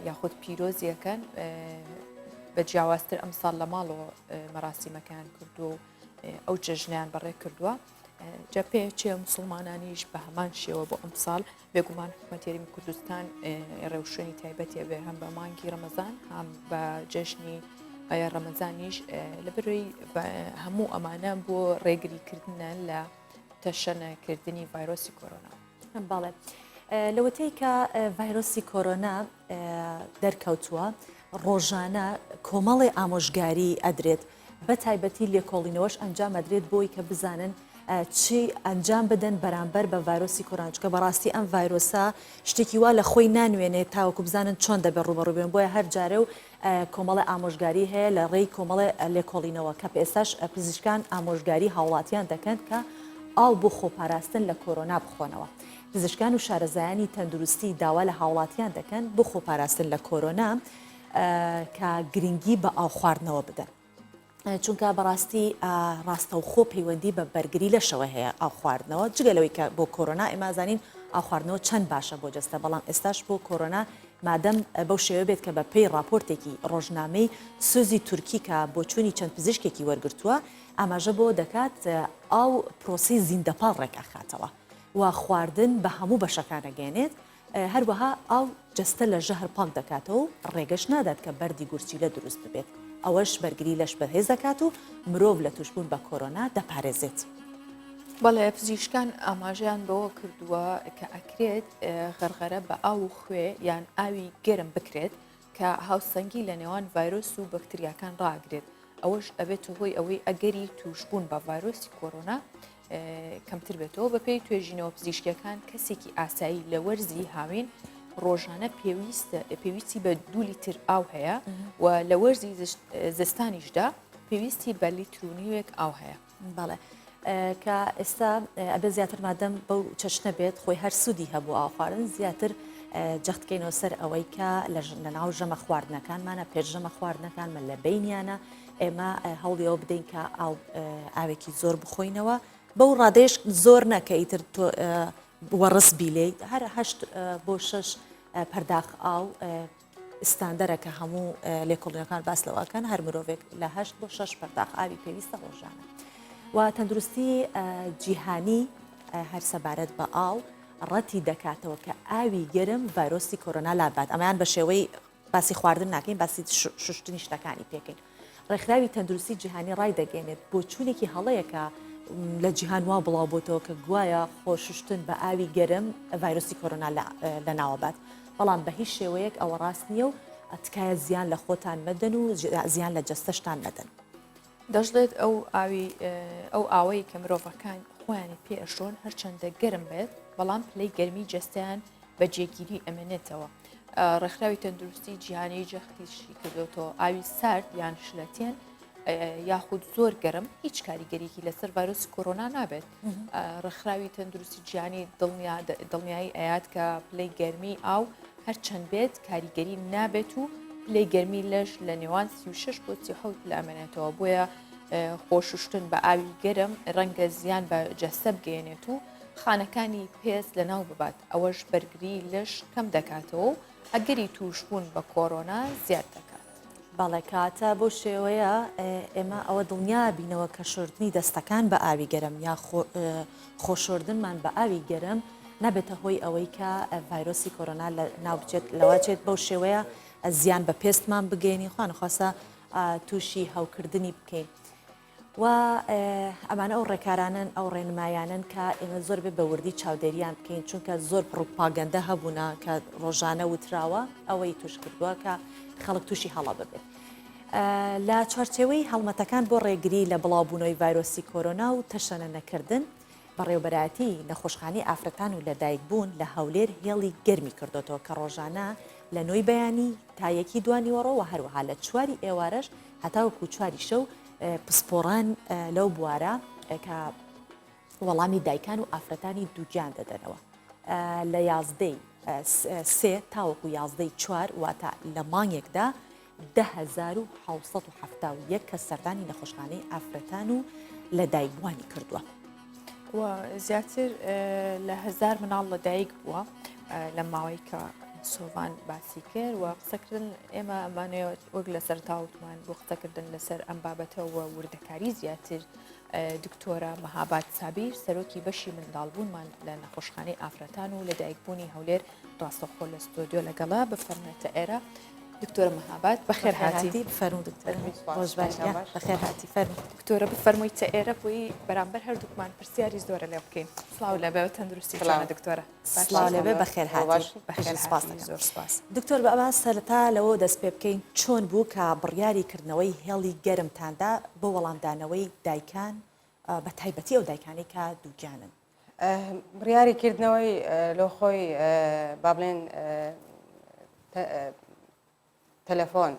یاخود پیرۆزیەکەن بە جیاوازتر ئەم ساڵ لە ماڵەوە مەراسیمەکان کردو و ئەو جەژنیان بەڕێ کردووە. جا پێچێ مسلمانانیش بە هەمان شێوە بۆ ئەم ساڵ بێگومان حکومەتی هەرێمی کوردستان ڕێوشێنی تایبەتێ بێ هەم بە مانگی ڕەمەزان هەم بە جەژنی ئایا ڕەمەزانیش لەبەرەوەی هەموو ئەمانە بۆ ڕێگریکردنە لە تەشەنەکردنی ڤایرۆسی کۆرۆنا. باڵێ لەوەتەی کە ڤایرۆسی کۆرۆنا دەرکەوتووە ڕۆژانە کۆمەڵی ئامۆژگاری ئەدرێت بە تایبەتی لێکۆڵینەوەش ئەنجام ئەدرێت بۆی کە بزانن چی ئەنجام بدەن بەرامبەر بە ڤایرۆسی کۆرۆناچکە بەڕاستی ئەم ڤایرۆسا شتێکی وا لە خۆی نانوێنێت تاوەکو بزانن چۆن دەبێت ڕوبەڕووبێن بۆیە هەر جارە و کۆمەڵی ئامۆژگاری هەیە لە ڕێی کۆمەڵی لێکۆڵینەوە کە ئێستاش پزیشکان ئامۆژگاری هاوڵاتیان دەکەن کە ئاو بۆ خۆپاراستن لە کۆرۆنا بخۆنەوە. پزیشکان و شارەزایانی تەندروستی داوا لە هاوڵاتیان دەکەن بۆ خۆپاراستن لە کۆرۆنا کە گرنگی بە ئاو خواردنەوە بدەن. چونکە بەڕاستی ڕاستەوخۆ پەیوەندی بە بەرگری لەشەوە هەیە ئاو خواردنەوە جگەلەوەی کە بۆ کۆرۆنا ئێمازانین ئاو خواردنەوە چەند باشە بۆ جەستە بەڵام ئێستاش بۆ کۆرۆنا مادەم بەو شێوە بێت کە بە پێی راپۆرتێکی ڕۆژنامەی سوزی تورکی کە بۆ چوونی چەند پزیشکێکی وەرگرتووە ئاماژە بۆ دەکات ئاو پرۆسی زیندەپاڵ ڕێکاخاتەوە و خواردن بە هەموو بەشەکانەگەێنێت هەروەها ئاو جەستە لە ژەهر پاک دەکاتەوە و ڕێگەش نادات کە بەردی گورچیلە دروست ببێت ئەوەش بەرگری لەش بەهێز دەکات و مرۆڤ لە توشبوون بە کۆرۆنا دەپارێزێت. بەڵێ پزیشکان ئاماژیان بەوە کردووە کە ئەکرێت غەرغەرە بە ئاو و خوێ یان ئاوی گەرم بکرێت کە هاوسەنگی لە نێوان ڤایرۆس و بەکتریاکان ڕاگرێت ئەوەش ئەبێت هۆی ئەوەی ئەگەری توشبوون بە ڤایرۆسی کۆرۆنا کەمتر بێتەوە بە پێی توێژینەوە پزیشکەکان کەسێکی ئاسایی لە وەرزی هاوین ڕۆژانە پێویستی بە 2 لیتر ئاو هەیە و لە وەرزی زستانیشدا پێویستی بە لیترونیوێک ئاو هەیە. بەڵێ کە ئێستا ئەبێ زیاتر مادەم بەو چەشنە بێت خۆی هەر سوودی هەبوو ئاو خواردن زیاتر جەختکەینەوە سەر ئەوەی کە لە ناو ژەمە خواردنەکانمانە پێشژەمە خواردنەکانمە لە بینیانە ئێمە هەوڵیەوە بدەین کە ئاوێکی زۆر بخۆینەوە بەو ڕادێش زۆر نەکە ئیتر وەڕست بیلێ هەر 8 بۆ 6 پەرداخ ئاو ستاندەرەکە هەموو لێکۆڵینەکان باس لەوەکەن هەر مرۆڤێک لە 8 بۆ 6 پەرداخ ئاوی پێویستە ڕۆژانە و تەندروستی جیهانی هەر سەبارەت بە ئاو ڕەتی دەکاتەوە کە ئاوی گەرم ڤایرۆسی کۆرۆنا لابات ئەمەیان بە شێوەی باسی خواردن ناکەین باسی شوشتنی شتەکانی پێکەین ڕێکخراوی تەندروستی جیهانی ڕای دەگەێنێت بۆ چوونێکی هەڵەیەکە لە جیهان وا بڵاو بۆتەوە کە گوایە خۆششتن بە ئاوی گەرم ڤایرۆسی کۆرۆنا لە ناوەبات بەڵام بە هیچ شێوەیەک ئەوە ڕاست نییە و تکایە زیان لە خۆتان مەدەن و زیان لە جەستەشتان مەدەن دەژڵێت ئەو ئاوەی کە مرۆڤەکان خۆیانی پێشۆن هەرچەندە گەرم بێت بەڵام پلەی گەرمی جەستیان بە جێگیری ئەمێنێتەوە ڕێکخراوی تەندروستی جیهانی جەختیشی کردوێتەوە ئاوی سارد یان شلەتێن یاخود زۆر گەرم هیچ کاریگەریکی لەسەر ڤایرۆسی کۆرۆنا نابێت ڕێکخراوی تەندروستی جیهانی دڵنیایی ئەیات کە پلەی گەرمی ئاو هەرچەند بێت کاریگەری نابێت و پلەی گەرمی لەش لە نێوان 36 بۆ 37 لە ئەمێنێتەوە بۆیە خۆششتن بە ئاوی گەرم ڕەنگە زیان بە جەستە بگەێنێت و خانەکانی پێست لە ناو ببات ئەوەش بەرگری لەش کەم دەکاتەوە و ئەگەری تووشبوون بە کۆرۆنا زیاد دەکات بەڵێ کاتە بۆ شێوەیە ئێمە ئەوە دڵنیا بینەوە کە شردنی دەستەکان بە ئاوی گەرم یا خۆشردنمان بە ئاوی گەرم نەبێتە هۆی ئەوەی کە ڤایرۆسی کۆرۆنا لە ناوچێت لەواچێت بەو شێوەیە زیان بە پێستمان بگەێنی خوانخواسە تووشی هەوکردنی بکەین و ئەمانە ئەو ڕێکارانن ئەو ڕێنمایانن کە ئێمە زۆر بێ بە وردی چاودێریان بکەین چونکە زۆر پڕۆپاگەندە هەبوونا کە ڕۆژانە وتراوە ئەوەی توش کردووە کە خەڵک تووشی هەڵا ببێت لە چوارچێوەی هەڵمەتەکان بۆ ڕێگری لە بڵاوبوونەوەی ڤایرۆسی کۆرۆنا و تەشەنە نەکردن بەڕێوەبەراتی نەخۆشخانی ئافرەتان و لەدایک بوون لە هەولێر هێڵی گەرمی کردوەوە کە ڕۆژانە لە نۆی بەیانی تا یەکی دوانیوەڕەوە هەروەها لە چواری ئێوارەش هەتاوەکو چواری شەو پسپۆڕان لەو بوارە کە وەڵامی دایکان و ئافرەتانی دووگیان دەدەنەوە لە یازدەی سێ تاوەکو یازدەی چوار واتە لە مانگێکدا 1970 کە سەردانی نەخۆشخانەی ئافرەتان و لە دایکبوانی کردووە و زیاتر لە 1000 مناڵ لەدایک بووە لە ماوەی کە سۆڤان باسی کرد و قسەکردن ئێمە ئەمانەوە وەک لە سەرتاوتمان بۆ قسەکردن لەسەر ئەم بابەتەوە وردەکاری زیاتر دکتۆرە مەهاباد سابیر سەرۆکی بەشی منداڵبوونمان لە نەخۆشخانەی ئافرەتان و لە دایکبوونی هەولێر ڕاستەخۆ لە ستۆدیۆ لەگەڵا بفەرمێتە ئێرە دکتۆرە مەهاباد بەخێر هاتی بفەرموو ڕۆژ باش بەخێر هاتی فەرموو دکتۆرە بفەرموویتە ئێرە بۆی بەرامبەر هەردووکمان پرسیاری زۆرە لێ بکەین سڵاو لەبێ تەندروستی جوانە دکتۆرە سڵاو لەبێ بەخێر هاتی زۆر سپاس دکتۆر بە ئەمە سەرەتا لەوە دەست پێ بکەین چۆن بوو کە بڕیاریکردنەوەی هێڵی گەرمتاندا بۆ وەڵامدانەوەی دایکان بە تایبەتی ئەو دایکانی کە دووگیانن بڕیاریکردنەوەی لۆ خۆی با بڵێن تەلەفۆن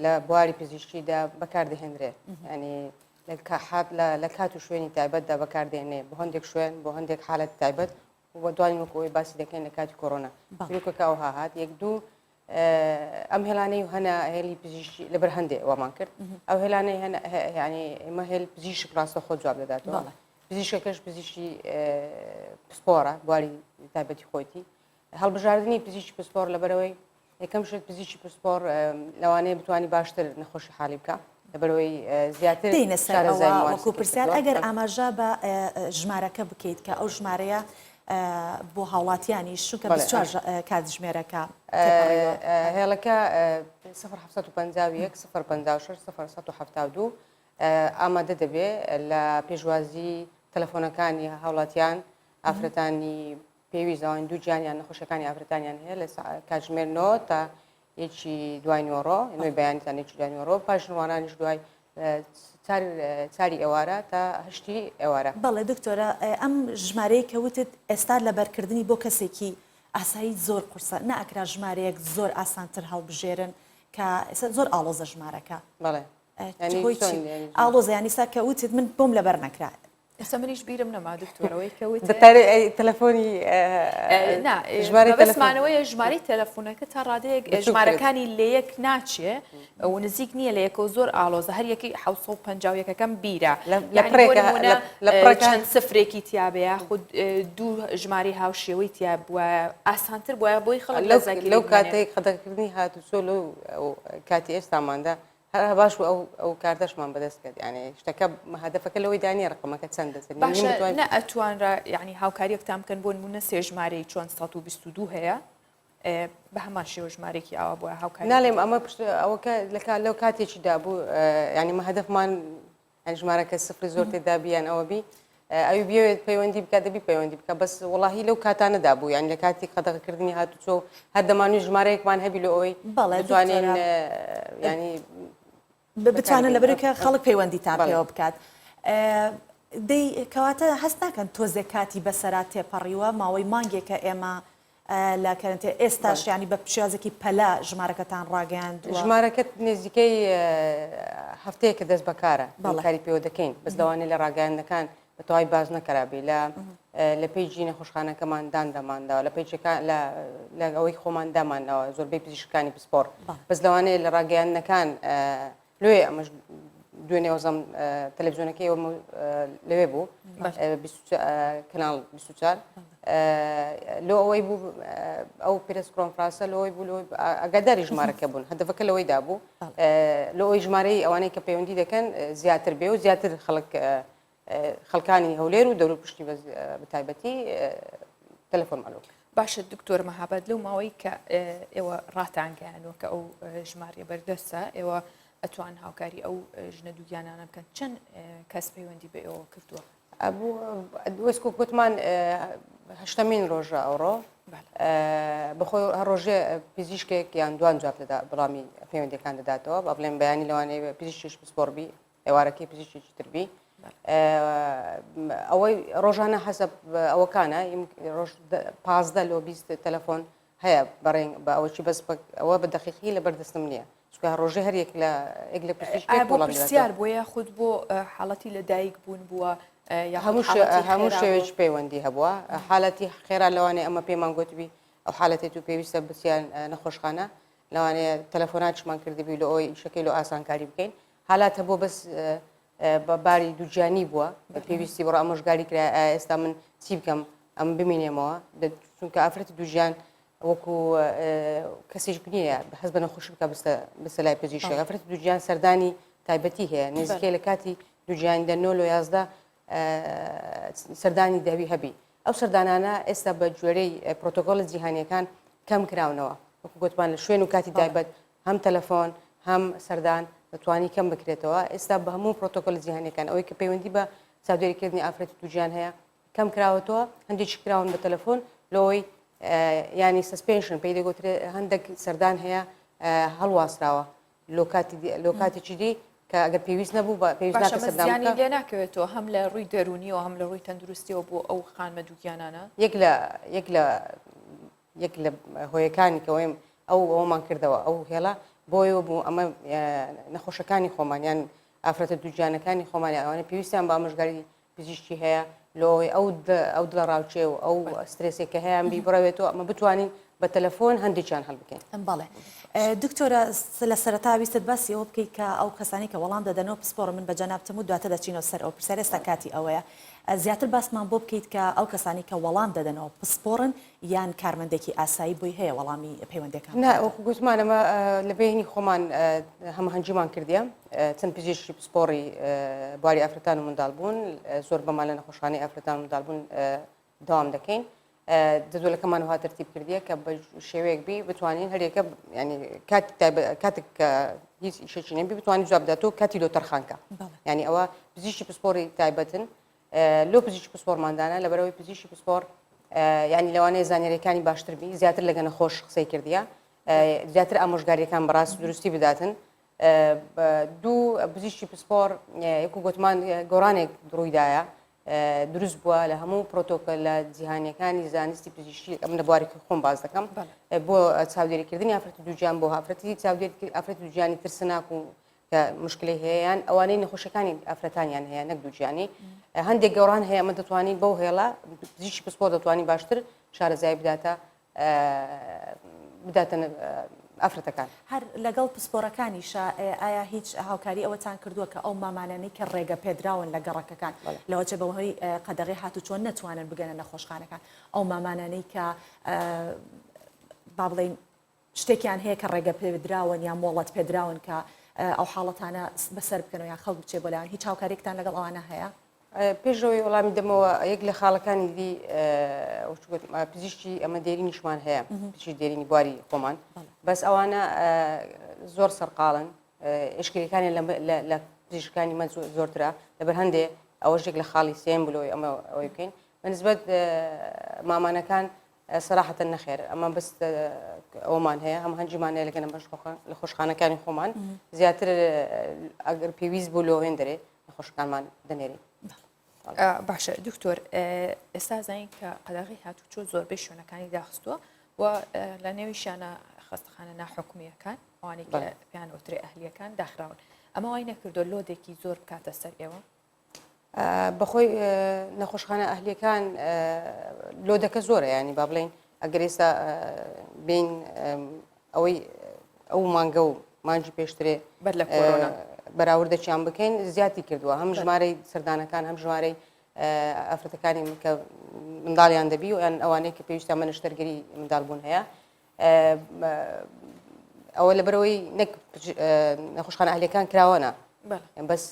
لە بواری پزیشکیدا بەکاردەهێنرێت ینی لە کات و شوێنی تایبەتدا بەکاردێنێ بۆ هەندێک شوێن بۆ هەندێک حالەت تایبەت و بە دوانی وەکەوەی باسی دەکەین لە کاتی کۆرۆنا سلوکەکە ئەوها هات یەک دوو ئەم هێلانەی هەنا هێلی پزیشکی لەبەر هەندێک ئەومان کرد ئەو هێلانەی ینی ئێمە هێل پزیشک ڕاستە خۆ جواب دەداتەوە پزیشکەکەش پزیشکی پسپۆرە بواری تایبەتی خۆیتی هەڵبژاردننی پزیشکی پسپۆر لەبەرەوەی یەکەم شت پزیشکی پسپۆر لەوانەیە بتوانانی باشتر نەخۆشی حالی بکە لەبەرەوەی زیاتر دێنە سەرەوەکو پرسیار ئەگەر ئاماژە بە ژمارەکە بکەیت کە ئەو ژمارەیە بۆ هاوڵاتیانی شوکە کاتژمێرەکە هێڵەکە 0 ئامادە دەبێت لە پێشوازی تەلەفۆنەکانی هاوڵاتیان ئافرەتانی پێویستەوەین دوو جیانیان نەخۆشەکانی ئافرەتانیان هەیە لە کاتژمێرنەوە تا یەکی دوای نۆڕۆ نوێی بەیانیتان یەکی دوای نۆڕۆ پاشنوانانیش دوای چاری ئێوارە تا هەشتی ئێوارە. بەڵێ دکتۆرە ئەم ژمارەیە کە وتت ئێستا لەبەرکردنی بۆ کەسێکی ئاسایی زۆر قورسە نەئەکرا ژمارەیەک زۆر ئاسانتر هەڵبژێرن کە ئێستا زۆر ئاڵۆزە ژمارەکە. بەڵێ ئاڵۆزە یانیسا کە وتت من بۆم لەبەر نەکرا ئێستا منیش بیرم نەما دکتۆرەوەی کەوت تەلەفۆنی بەبستمانەوەی ژماری تەلەفۆنەکە تا ڕادەیەک ژمارەکانی لە یەک ناچێ و نزیک نییە لە یەکەوە زۆر ئالۆزە هەر یەکی 1950 بیرە چەند سفرێکی تیابەیە خود دوو ژماری هاوشێوەی تیا بووە ئاسانتر بووە بۆی خەڵک لەو کاتێک خەدەکردنی هاتوچۆ لەو کاتی ئێستاماندا هەر باش و ئەو کارتەشمان بەدەست کرد یعنی شتەکە هەدەفەکە لەوەی دانی ڕقمەکە چەند دەچێت باشە نە ئەتوانرا یعنی هاوکاریەکتان بکەن بۆ نمونە سێ ژمارەی 422 هەیە بە هەمان شێوە ژمارێکی ئاوا بووە هاوکاری ناڵێم ئەمە ئەوەکە لەو کاتێکیدا بوو ینی مە هەدەفمان ژمارەکە سفری زۆر تێدا بیان ئەوە بی ئەوی بێت پەیوەندی بکات دەبی پەیوەندی بکە بەس وڵاهی لەو کاتانەدا بوو یان لە کاتی قەدەغەکردنی هاتوچۆ هەر دەمانوی ژمارەیەکمان هەبی لە ئەوەی بتوانین ینی بتوانن لەبەرکە خەڵک پەیوەندیتان پێوە بکات. دەی کەواتە هەست ناکەن تۆزێک کاتی بەسەرات تێپەڕیوە ماوەی مانگێکە ئێمە لە کەرنتێ ئێستاش ینی بە پیشازێکی پەلا ژمارەکەتان ڕاگەیاندووە. ژمارەکەت نزیکەی هەفتەیەکە دەست بەکارە کاری پێوە دەکەین بەس لەوانەیە لە ڕاگەیاندەکان بەتەواوی باز نەکەرابێ لە پێیجی نەخۆشخانەکەمان دامانداوە لە پێیجەکان لە ئەوەی خۆمان دامانەوە زۆربەی پزیشکانی پسپۆر بەس لەوانەیە لە ڕاگەیاندەکان لێ ئەمەش دوێنێ وەزەم تەلەڤیزیۆنەکەی لەوێ بوو کەناڵ 24 لۆ ئەوەی بوو ئەو پرس کۆنفرانسە لەوەی بوو ئەگاداری ژمارەکە بوون هەدەفەکە لەوەی دابوو لەوەی ژمارەی ئەوانەی کە پەیوەندی دەکەن زیاتر بێ و زیاتر خەڵکانی هەولێر و دەور پشتی بەتایبەتی تەلەفۆن مالۆک. باشە دکتۆر مەهابەت لەو ماوەی کە ئێوە ڕاتانگەیانەوە کە ئەو ژمارە بەردەستە ئێوە ئەتوان هاوکاری ئەو ژنە دووگیانانە بکەن چەند کەس پەیوەندی بە ئێوە کردووە؟ وەسکو گوتمان هەشتمین ڕۆژە ئەوڕۆ بەخۆی هەر ڕۆژێ پزیشکێک یان دوان جواب دەدا بەڵامی پەیوەندیەکان دەداتەوە بە بڵێن بەیانی لەوانەیە پزیشکیش پسپۆربی ئێوارەکەی پزیشکێکی تربی ئەوەی ڕۆژانە حەسەب ئەوەکانە پازدە لۆ 20 تەلەفۆن هەیە بەڕێنگ بە ئەوەی بەس ئەوە بە دەقیقی لە بەردەستم نییە ڕۆژێ هەر یەک لە پرسیار بۆ یاخود بۆ حاڵەتی لە دایک بوون بووە هەموو شێوێک پەیوەندی هەبووە حالەتی خێرا لەوانەیە ئەمە پێمان گوتبی ئەو حالەتێت و پێویستە بسییان نەخۆشخانە لەوانەیە تەلەفۆناتشمان کردبی لە ئەوی شەکەی لە ئاسانکاری بکەین حالات هەبوو بەس بە باری دووجانی بووە بە پێویستی بڕ ئەمەشگاری کرا ئێستا من چی بکەم ئەم بمینێمەوە چونکە ئافرەتی دووژیان وەکو کەسیش نییە حەز بە نەخۆش بکە بستە لای پزیشک ئافرەتی دووجیان سەردانی تایبەتی هەیە نزیکەی لە کاتی دووجیانی دە 9 و 11 سەردانی داوی هەبی ئەو سەردانانە ئێستا بە جوێرەی پرۆتۆکۆلە جیهانیەکان کەم کراونەوە وەکو گوتمان لە شوێن و کاتی تایبەت هەم تەلەفۆن هەم سەردان دەتوانی کەم بکرێتەوە ئێستا بە هەموو پرۆتۆکۆلە جیهانیەکان ئەوەی کە پەیوەندی بە چاودێریکردنی ئافرەتی دووجیان هەیە کەم کراوەتەوە هەندێکی کراون بە تەلەفۆن لەوەی ینی سسپێنشن پێی دەگوترێت هەندێک سەردان هەیە هەڵواسراوە لۆکاتێکی دی کە ئەگەر پێویست نەبوو بە پێویست لێ ناکەوێتەوە هەم لە ڕووی دەرونیەوە هەم لە ڕووی تەندروستیەوە بۆ ئەو خانمە دووگیانانە یەک لە هۆیەکانی کەوەیم ئەومان کردەوە ئەو هێڵا بۆیەوە بوو ئەمە نەخۆشەکانی خۆمانیان ئافرەتە دووجانەکانی خۆمانی ئەوانە پێویستیان بە ئامۆژگاری پزیشکی هەیە لۆی ئەو دڵە ڕاوچێ و ئەو سترێسێکە هەیە بی بڕەوێتەوە ئەمە بتوانین بە تەلەفۆن هەندێکیان هەڵ بکەین. بەڵێ دکتۆرە لە سەرەتا ویستت باسی ئەوە بکەیت کە ئەو کەسانی کە وەڵام دەدەنەوە پسپۆڕ من بە جەنابتم و دواتە دەچینەوە سەر ئەو پرسیار ئێستا کاتی ئەوەیە زیاتر باسمان بۆ بکەیت کە ئەو کەسانی کە وەڵام دەدەنەوە پسپۆڕن یان کارمەندێکی ئاسایی بۆی هەیە وەڵامی پەیوەندەکان وەکو گوتمان ئەمە لە بینی خۆمان هەمە هەنجیمان کردیە چەند پزیشکی پسپۆڕی بواری ئافرەتان و منداڵبوون زۆر بەمان لە نەخۆشخانەی ئافرەتان و منداڵبوون داوام دەکەین دەدۆلەکەمان وها تەرتیب کردیە کە بە شێوەیەک بی بتوانین هەرێکە ینی کاتێک کە هیچ ئیشێکی نەبی بتوانین جواب بداتەوە کاتی لۆ تەرخانکە ینی ئەوە پزیشکی پسپۆڕی تایبەتن لۆ پزیشکی پسپۆڕماندانە لەبەرەوەی پزیشکی پسپۆڕ ینی لەوانەیە زانیاریەکانی باشتر بی زیاتر لەگە نەخۆش قسەی کردیە زیاتر ئامۆژگاریەکان بەڕاست دروستی بداتن دوو پزیشکی پسپۆڕ یەکو گوتمان گۆڕانێک ڕوویدایە دروست بووە لە هەموو پرۆتۆکۆلە جیهانیەکانی زانستی پزیشکی ئەم لە بوارێکی خۆم باز دەکەم بۆ چاودێریکردنی ئافرەتی دووجیان بۆ ئافرەتی ئافرەتی دووجیانی ترسناک و کە مشکلی هەیەیان ئەوانەی نەخۆشەکانی ئافرەتانیان هەیە نەک دووجیانی هەندێک گەوران هەیە ئەمە دەتوانین بەو هێڵە پزیشکی پسپۆ دەتوانین باشتر شارەزای بداتە ئافرەتەکان هەر لەگەڵ پسپۆرەکانیشە ئایا هیچ هاوکاری ئەوەتان کردووە کە ئەو مامانانەی کە ڕێگە پێدراون لە گەڕەکەکان لەوەچە بەوەی قەدەغی هاتو چۆن نەتوانن بگەنە نەخۆشخانەکان ئەو مامانانەی کە با بڵێن شتێکیان هەیە کە ڕێگە پێدراون یا مۆڵەت پێدراون کە ئەو حاڵەتانە بەسەر بکەنەوە یان خەڵک بچێ بۆلایەن هیچ هاوکارێکتان لەگەڵ ئەوانە هەیە پێشەوەی وەڵامی دەمەوە یەک لە خاڵەکانی دی پزیشکی ئەمە دێرینیشمان هەیە پزیشکی دێرینی بواری خۆمان بەس ئەوانە زۆر سەرقاڵن ئشکریەکانی لە پزیشکانی مە زۆرترە لەبەر هەندێ ئەوەشێک لە خاڵی سێم بلۆی ئەمە ئەوەی بکەین بەنسبەت مامانەکان سەراحەتەن نەخێر ئەمە بەست ئەومان هەیە هەم هەنجیمان هەیە لەگەنە لە خۆشخانەکانی خۆمان زیاتر ئەگەر پێویست بوو لەوێن دەرێ لە خۆشەکانمان دەنێری باشە دکتۆر ئێستا زانین کە قەدەغی هاتوچۆ زۆربەی شوێنەکانی داخستووە و لە نێویشانە خستەخانە ناحکومیەکان ئەوانەی کە پێیان وترێ ئەهلیەکان داخراون ئەمە وای نەکردو لۆدێکی زۆر بکاتە سەر ئێوە بەخۆی نەخۆشخانە ئەهلیەکان لۆدەکە زۆرە ینی با بڵێن ئەگەر ئێستا بین ئەوەی ئەو مانگە و مانجی پێشترێ بەر لە کۆرۆنا بەراوردەچیان بکەین زیاتی کردووە هەم ژمارەی سەردانەکان هەم ژمارەی ئافرەتەکانی کە منداڵیان دەبی و یان ئەوانەیە کە پێویستە مەنەشتەرگەری منداڵبوون هەیە ئەوە لەبەرەوەی نەک نەخۆشخانە ئەهلیەکان کراوەنە بەس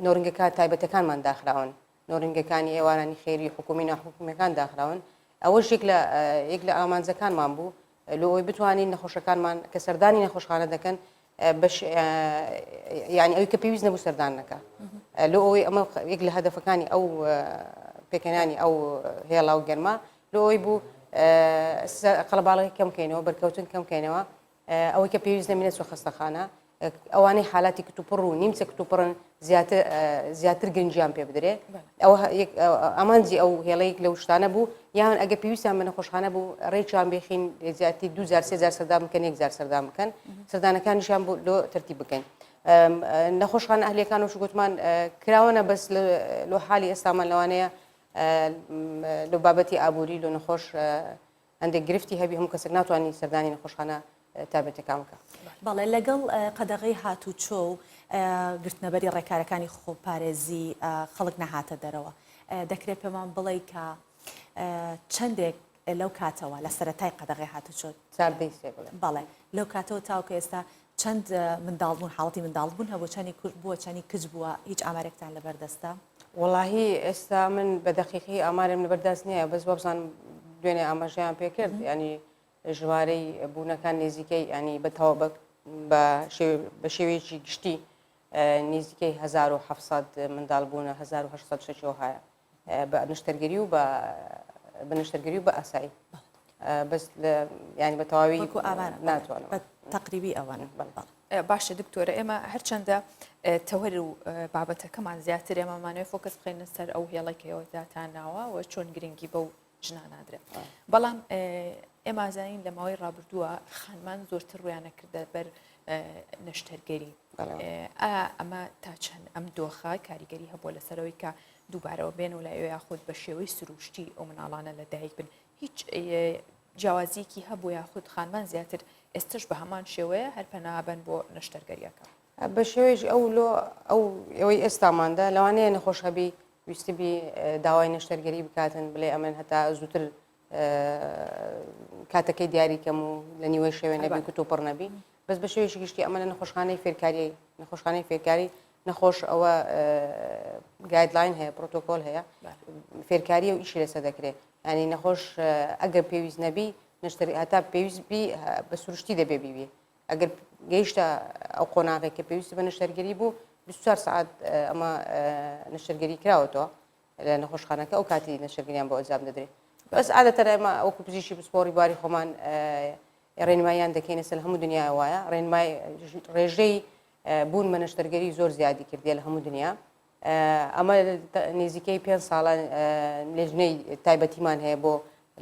نۆرنگەکان تایبەتەکانمان داخراون نۆرنگەکانی ئێوارانی خێری حکومی ناحکومیەکان داخراون ئەوەش یەک لە ئامانجەکانمان بوو لۆ ئەوی بتوانین نەخۆشەکانمان کە سەردانی نەخۆشخانە دەکەن ینی ئەوی کە پێویست نەبوو سەردانەکە لۆ ئەوەی ئەمە یەک لە هەدەفەکانی ئەو پێکەنانی ئەو هێڵا و گەرما لۆ ئەوی بوو قەڵەباڵغی کەم بکەینەوە بەرکەوتن کەم بکەینەوە ئەوەی کە پێویست نەمێنێت سۆ خستەخانە ئەوانەی حالاتی کتوپڕ و نیمچە کتوپڕن زیاتر گرنجیان پێ بدرێ ئەمانجی ئەو هێڵەیەک لە شتانە بوو یان ئەگە پێویستیان بە نەخۆشخانە بوو ڕێکیان بێخین زیاتی 2000 سەردان بکەن 1000 سەردان بکەن سەردانەکانیشیان بوو لۆ تەرتیب بکەین نەخۆشخانە ئەهلیەکان وش گوتمان کراوەنە بەس لۆ حالی ئێستامان لەوانەیە لە بابەتی ئابووری لۆ نەخۆش هەندێک گرفتی هەبی هەموو کەسێک ناتوانانی سەردانی نەخۆشخانە تابێتەکان بکە بەڵێ لەگەڵ قەدەغی هاتوچۆ و گرتنەبەری ڕێکارەکانی خۆپارێزی خەڵک نەهاتە دەرەوە دەکرێت پێمان بڵێ کە چەندێک لەو کاتەوە لە سەرەتای قەدەغی هاتوچۆ بەڵێ لەو کاتەوە تاوکە ئێستا چەند منداڵبوون حاڵەتی منداڵبوون هەبوو چەندی کورد بووە چەندی کچ بووە هیچ ئامارێکتان لەبەردەستە وەڵاهی ئێستا من بە دەقیقی ئامارێم لەبەردەست نییە بەس بەبزان دوێنێ ئاماژەیان پێکرد ینی ژمارەی بوونەکان نێزیکەی ینی بەتەوە بە شێوەیەکی گشتی نزیکەی 1700 منداڵ بوونە 1800 شەوە هەیە بە نیشتەرگەری و بە نیشتەرگەری و بە ئاسایی بەس ینی بە تەواوی ناتوانم تقریبی ئەوانە باشە دکتۆرە ئێمە هەرچەندە تەوەر و بابەتەکەمان زیاتر ئێمەمانوێت فۆکەس بخەینە سەر ئەو هێڵێکەوە داتانناوە و چۆن گرنگی بەو ژنانادرێت بەڵام ئێمە زانین لە ماوەی ڕابردووە خانمان زۆرتر ڕویانە کردە بەر نەشتەرگەری ئەمە تا چەند ئەم دۆخە کاریگەری هەبووە لەسەرەوەی کە دووبارەوە بێن و لای یاخود بە شێوەی سروشتی ئەو مناڵانە لە دایک بن هیچ جیاوازیەکی هەبوو یاخود خانمان زیاتر ئێستش بە هەمان شێوەیە هەر پەنابەن بۆ نەشتەرگەریەکە بە شێوەیەش ئەوەی ئێستاماندا لەوانەیە نەخۆش هەبی ویستبی داوای نەشتەرگەری بکاتن بڵێ ئەمن هەتا زووتر کاتەکەی دیاریکەم و لە نیوەی شێوێ نەبی کتۆپڕ نەبی بەس بە شێوەیەکی گشتی ئەمە لە نەخۆشخانەی فێرکاری نەخۆشخانەی فێرکاری نەخۆش ئەوە گایدلاین هەیە پرۆتۆکۆل هەیە فێرکاری و ئیشی لەسەر دەکرێت ینی نەخۆش ئەگەر پێویست نەبی هەتا پێویستبی بە سروشتی دەبێ بیبێ ئەگەر گەیشتە ئەو قۆناغێک کە پێویستی بە نەشتەرگەری بوو 24 ساعت ئەمە نەشتەرگەری کراوەتەوە لە نەخۆشخانەکە ئەو کاتی نەشتەرگەریان بۆ ئەنجام دەدرێت بەس عادەتەن ئێمە ئەوکو پزیشکی پسپۆڕی باری خۆمان ڕێنماییان دەکەینە سەر هەموو دنیا وایە ڕێنمای ڕێژەی بوون بە نەشتەرگەری زۆر زیادی کردێ لە هەموو دنیا ئەمە نزیکەی 5 ساڵە لێژنەی تایبەتیمان هەیە بۆ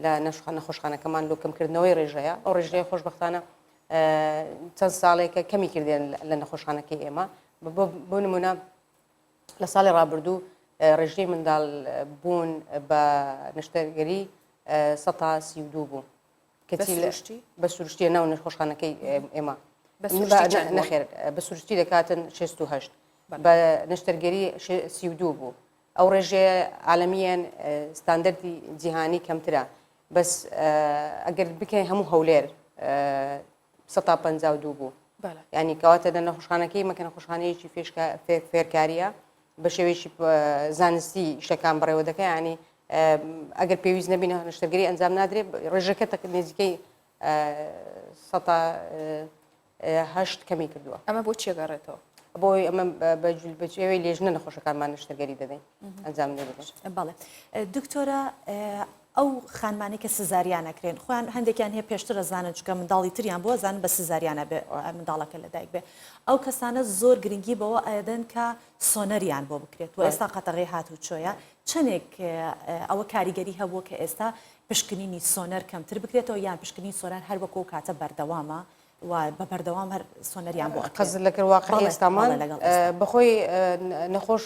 لە نەخۆشخانەکەمان لۆ کەمکردنەوەی ڕێژەیە ئەو ڕێژەیە خۆشبەختانە چەند ساڵێکە کەمی کردێن لە نەخۆشخانەکەی ئێمە بۆ نمونە لە ساڵی ڕابردوو ڕێژەی منداڵ بوون بە نیشتەرگەری 132 بوو بە سروشتیە ناو نەخۆشخانەکەی ئێمە نەخێر بە سروشتی دەکاتن 68 بە نیشتەرگەری 32 بوو ئەو ڕێژەیە عالەمیان ستاندەردی جیهانی کەمترە بەس ئەگەر بکەین هەموو هەولێر 152 بوو ینی کەواتە لە نەخۆشخانەکەی مەکە نەخۆشخانەیەکی فێرکاریە بە شێوەیەکی زانستی شتەکان بڕێوە دەکە ینی ئەگەر پێویست نەبینە نیشتەرگەری ئەنجام نادرێت ڕێژەکە نێزیکەی 108 کەمی کردووە ئەمە بۆ چێگەڕێتەوە بۆی ئەمە بەجێوەی لێژنە نەخۆشەکانمان نیشتەرگەری دەدەین ئەنجام نەدەین. بەڵێ دکتۆرە ئەو خانمانی کە سزاریانەکرێن خۆیان هەندێکیان هەیە پێشتر ئەزانن چکە منداڵی تریان بۆ زانن بە سزاریانە بێ منداڵەکە لەدایک بێ ئەو کەسانە زۆر گرنگی بەوە ئەدەن کە سۆنەریان بۆ بکرێت و ئێستا قەتەغی هاتوو چۆیە چنێک ئەوە کاریگەری هەبووە کە ئێستا پشکنینی سۆنەر کەمتر بکرێتەوە یان پشکنی سۆنەر هەر وەکو کاتە بەردەوامە و بە بەردەوام هەر سۆنەریان بۆ قەز لەکرد واقعی ئێستامان بەخۆی نەخۆش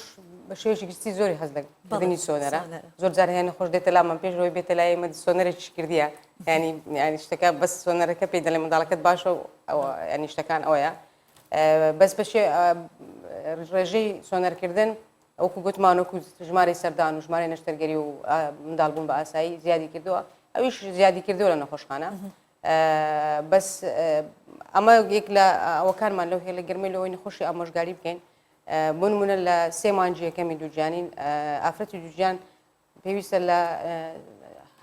بە شێوەیەکی گشتی زۆری هەز لەگەنی سۆنەرە زۆر جار هەیە نەخۆش دێتە لامان پێشەوەی بێتە لای ئێمە سۆنەرێکی کردیە ینی شتەکە بەس سۆنەرەکە پێی دەڵێ منداڵەکەت باشە و ینی شتەکان ئەوەیە بەس بەشێ ڕێژەی سۆنەرکردن ئەوکو گوتمان وەکو ژمارەی سەردان و ژمارەی نەشتەرگەری و منداڵبوون بە ئاسایی زیادی کردووە ئەویش زیادی کردووە لە نەخۆشخانە بەس ئەمە یەک لە ئەوەکانمان لەو هێ لە گرمەی لەوەی نەخۆشی ئامۆژگاری بکەین بۆ نمونە لە 3 مانگی یەکەمی دووجانین ئافرەتی دووجان پێویستە لە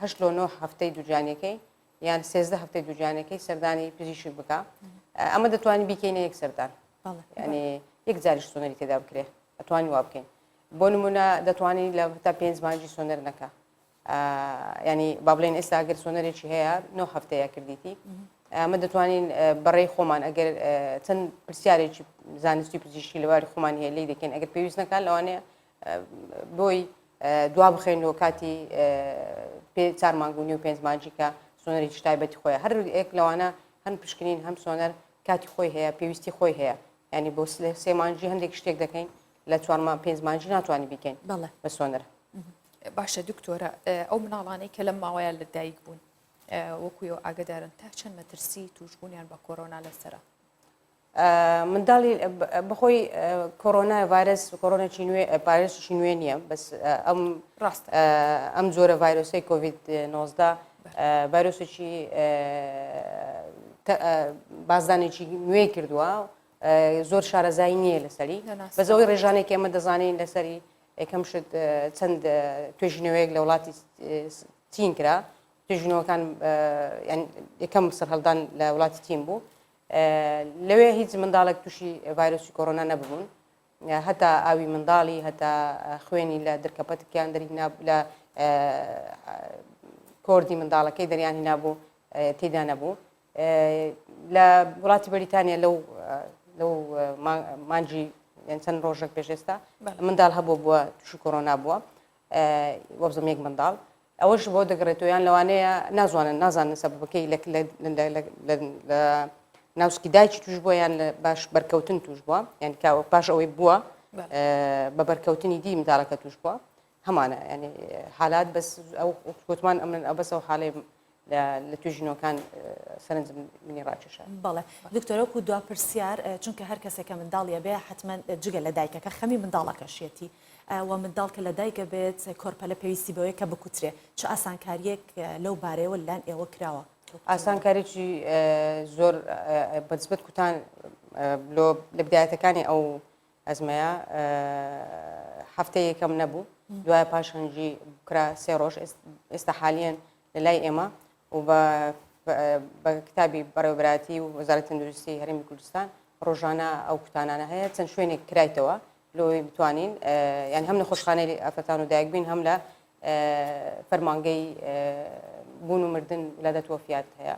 8 لۆ 9 هەفتەی دووجانیەکەی یان 13 هەفتەی دووجانەکەی سەردانی پزیشک بکە ئەمە دەتوانین بیکەینە یەک سەردان ینی یەک جاریش سۆنەری تێدا بکرێ ئەتوانین وا بکەین بۆ نمونە دەتوانین لە تا 5 مانگی سۆنەر نەکە ینی با بڵێن ئێستا ئەگەر سۆنەرێکی هەیە 9 هەفتەیە کردیتی ئەمە دەتوانین بەڕێی خۆمان ئەگەر چەند پرسیارێکی زانستی پزیشکی لەواری خۆمان هەیە لی دەکەین ئەگەر پێویست نەکات لەوانەیە بۆی دوا بخێنەوە کاتی 4 مانگونی و 5 مانجی کە سۆنەرێکی تایبەتی خۆیە هەر ئێک لەوانە هەم پشکنین هەم سۆنەر کاتی خۆی هەیە پێویستی خۆی هەیە ینی بۆ 3 مانجی هەندێک شتێک دەکەین لە 4 5 مانجی ناتوانانی بیکەین بە سۆنەر. باشە دکتۆرە ئەو مناڵانەی کە لەم ماوەیە لە دایک بوون وەکوی ئاگدارن تا چەند مەترسی توشبوونیان بە کۆرۆنا لەسرە منداڵی بەخۆی کۆرۆنا ڤایرس کۆرۆنەی نوێ پارێزی نوێ نییە بەس ئەم جۆرە ڤایرۆسی کۆڤید 19 ڤایرۆسێکی بازدانێکی نوێ کردووە زۆر شارەزایی نییە لەسەری بەزەوەی ڕێژانێک ئێمە دەزانین لەسەری یەکەم شت چەند توێژینەوەیەک لە وڵاتی چین کرا توێژینەوەکان یەکەم سەرهەڵدان لە وڵاتی چین بوو لەوێ هیچ منداڵێک تووشی ڤایرۆسی کۆرۆنا نەبوون هەتا ئاوی منداڵی هەتا خوێنی لە درکەپەتکیان دەری لە کۆردی منداڵەکەی دەریانی نابوو تێدا نەبوو لە وڵاتی بەریتانیا لەو مانجی چەند ڕۆژێک پێش ئێستا منداڵ هەبوو بووە تووشی کۆرۆنا بووە وەبزم یەک منداڵ ئەوەش بۆ دەگڕێتەوەیان لەوانەیە نازانن سەبەکەی لە ناوسکی دایکی توش بووە یان باش بەرکەوتن توش بووە یان پاش ئەوەی بووە بە بەرکەوتنی دی منداڵەکە توش بووە هەمانە ینی حالات بەس ئەو گوتمان ئەمن ئەبەس ئەو حاڵێ لە توێژینەوەکان سەرنجم منی ڕاکێشە. بەڵێ دکتۆرەکو دوا پرسیار چونکە هەر کەسێکە منداڵیە بێ حتمما جگە لە دایکەکە خەمی منداڵەکەشێتی و منداڵ کە لە دایکە بێت کۆرپەلە پێویستی بەوەی کە بکوترێ چ ئاسانکاریەک لەو بارەیەوە لەلاەن ئێوە کراوە ئاسانکارێکی زۆر بەنسبەت کوتان لە بدایەتەکانی ئەو ئەزمەیە هەفتەیە یەکەم نەبوو دوایە پاشەنجی بکرا 3 ڕۆژ ئێستا حالیان لە لای ئێمە و بە کتابی بەڕێوەبەتی و وەزارەتی تەندروستی هەرێمی کوردستان ڕۆژانە ئەو کوتانانە هەیە چەند شوێنێک کرایتەوە لەوەی بتوانین یان هەم لە خۆشخانەی ئافرەتان و دایکبین هەم لە فەرمانگەی بوون و مردن ویلادەت وەفیات هەیە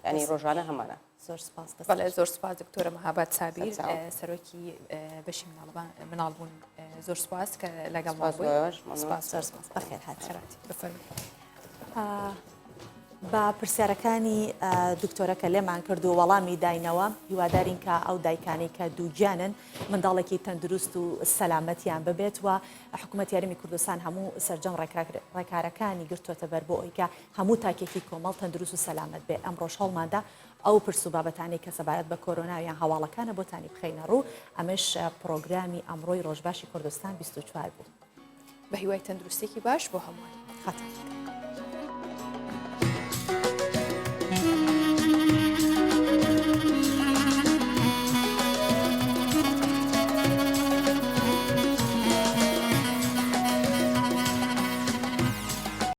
ینی ڕۆژانە هەمانە. زۆر سپاس زۆر سپاس دکتۆرە مەهاباد سابیر سەرۆکی بەشی مناڵبوون زۆر سپاس کە لەگەڵ بەخێر هاتی بفەرمایید. بە پرسیارەکانی دکتۆرەکە لێمان کرد و وەڵامی داینەوە هیوادارین کە ئەو دایکانەی کە دووگیانن منداڵێکی تەندروست و سەلامەتیان ببێت و حکوومەت یاریمی کوردستان هەموو سەرجەم ڕێکارەکانی گرتوۆتە بەر بۆ ئەوی کە هەموو تاکێکی کۆمەڵ تەندروست و سەلامەت بێ. ئەمڕۆژ هەڵماندا ئەو پرس و بابەتانەی کە سەبارەت بە کۆرۆناویان هەواڵەکانە بۆتانی بخەینە ڕوو. ئەمەش پرۆگرامی ئەمڕۆی ڕۆژباشی کوردستان 24 بوو. بە هیوای تەندروستێکی باش بۆ هەمووان. خاتە.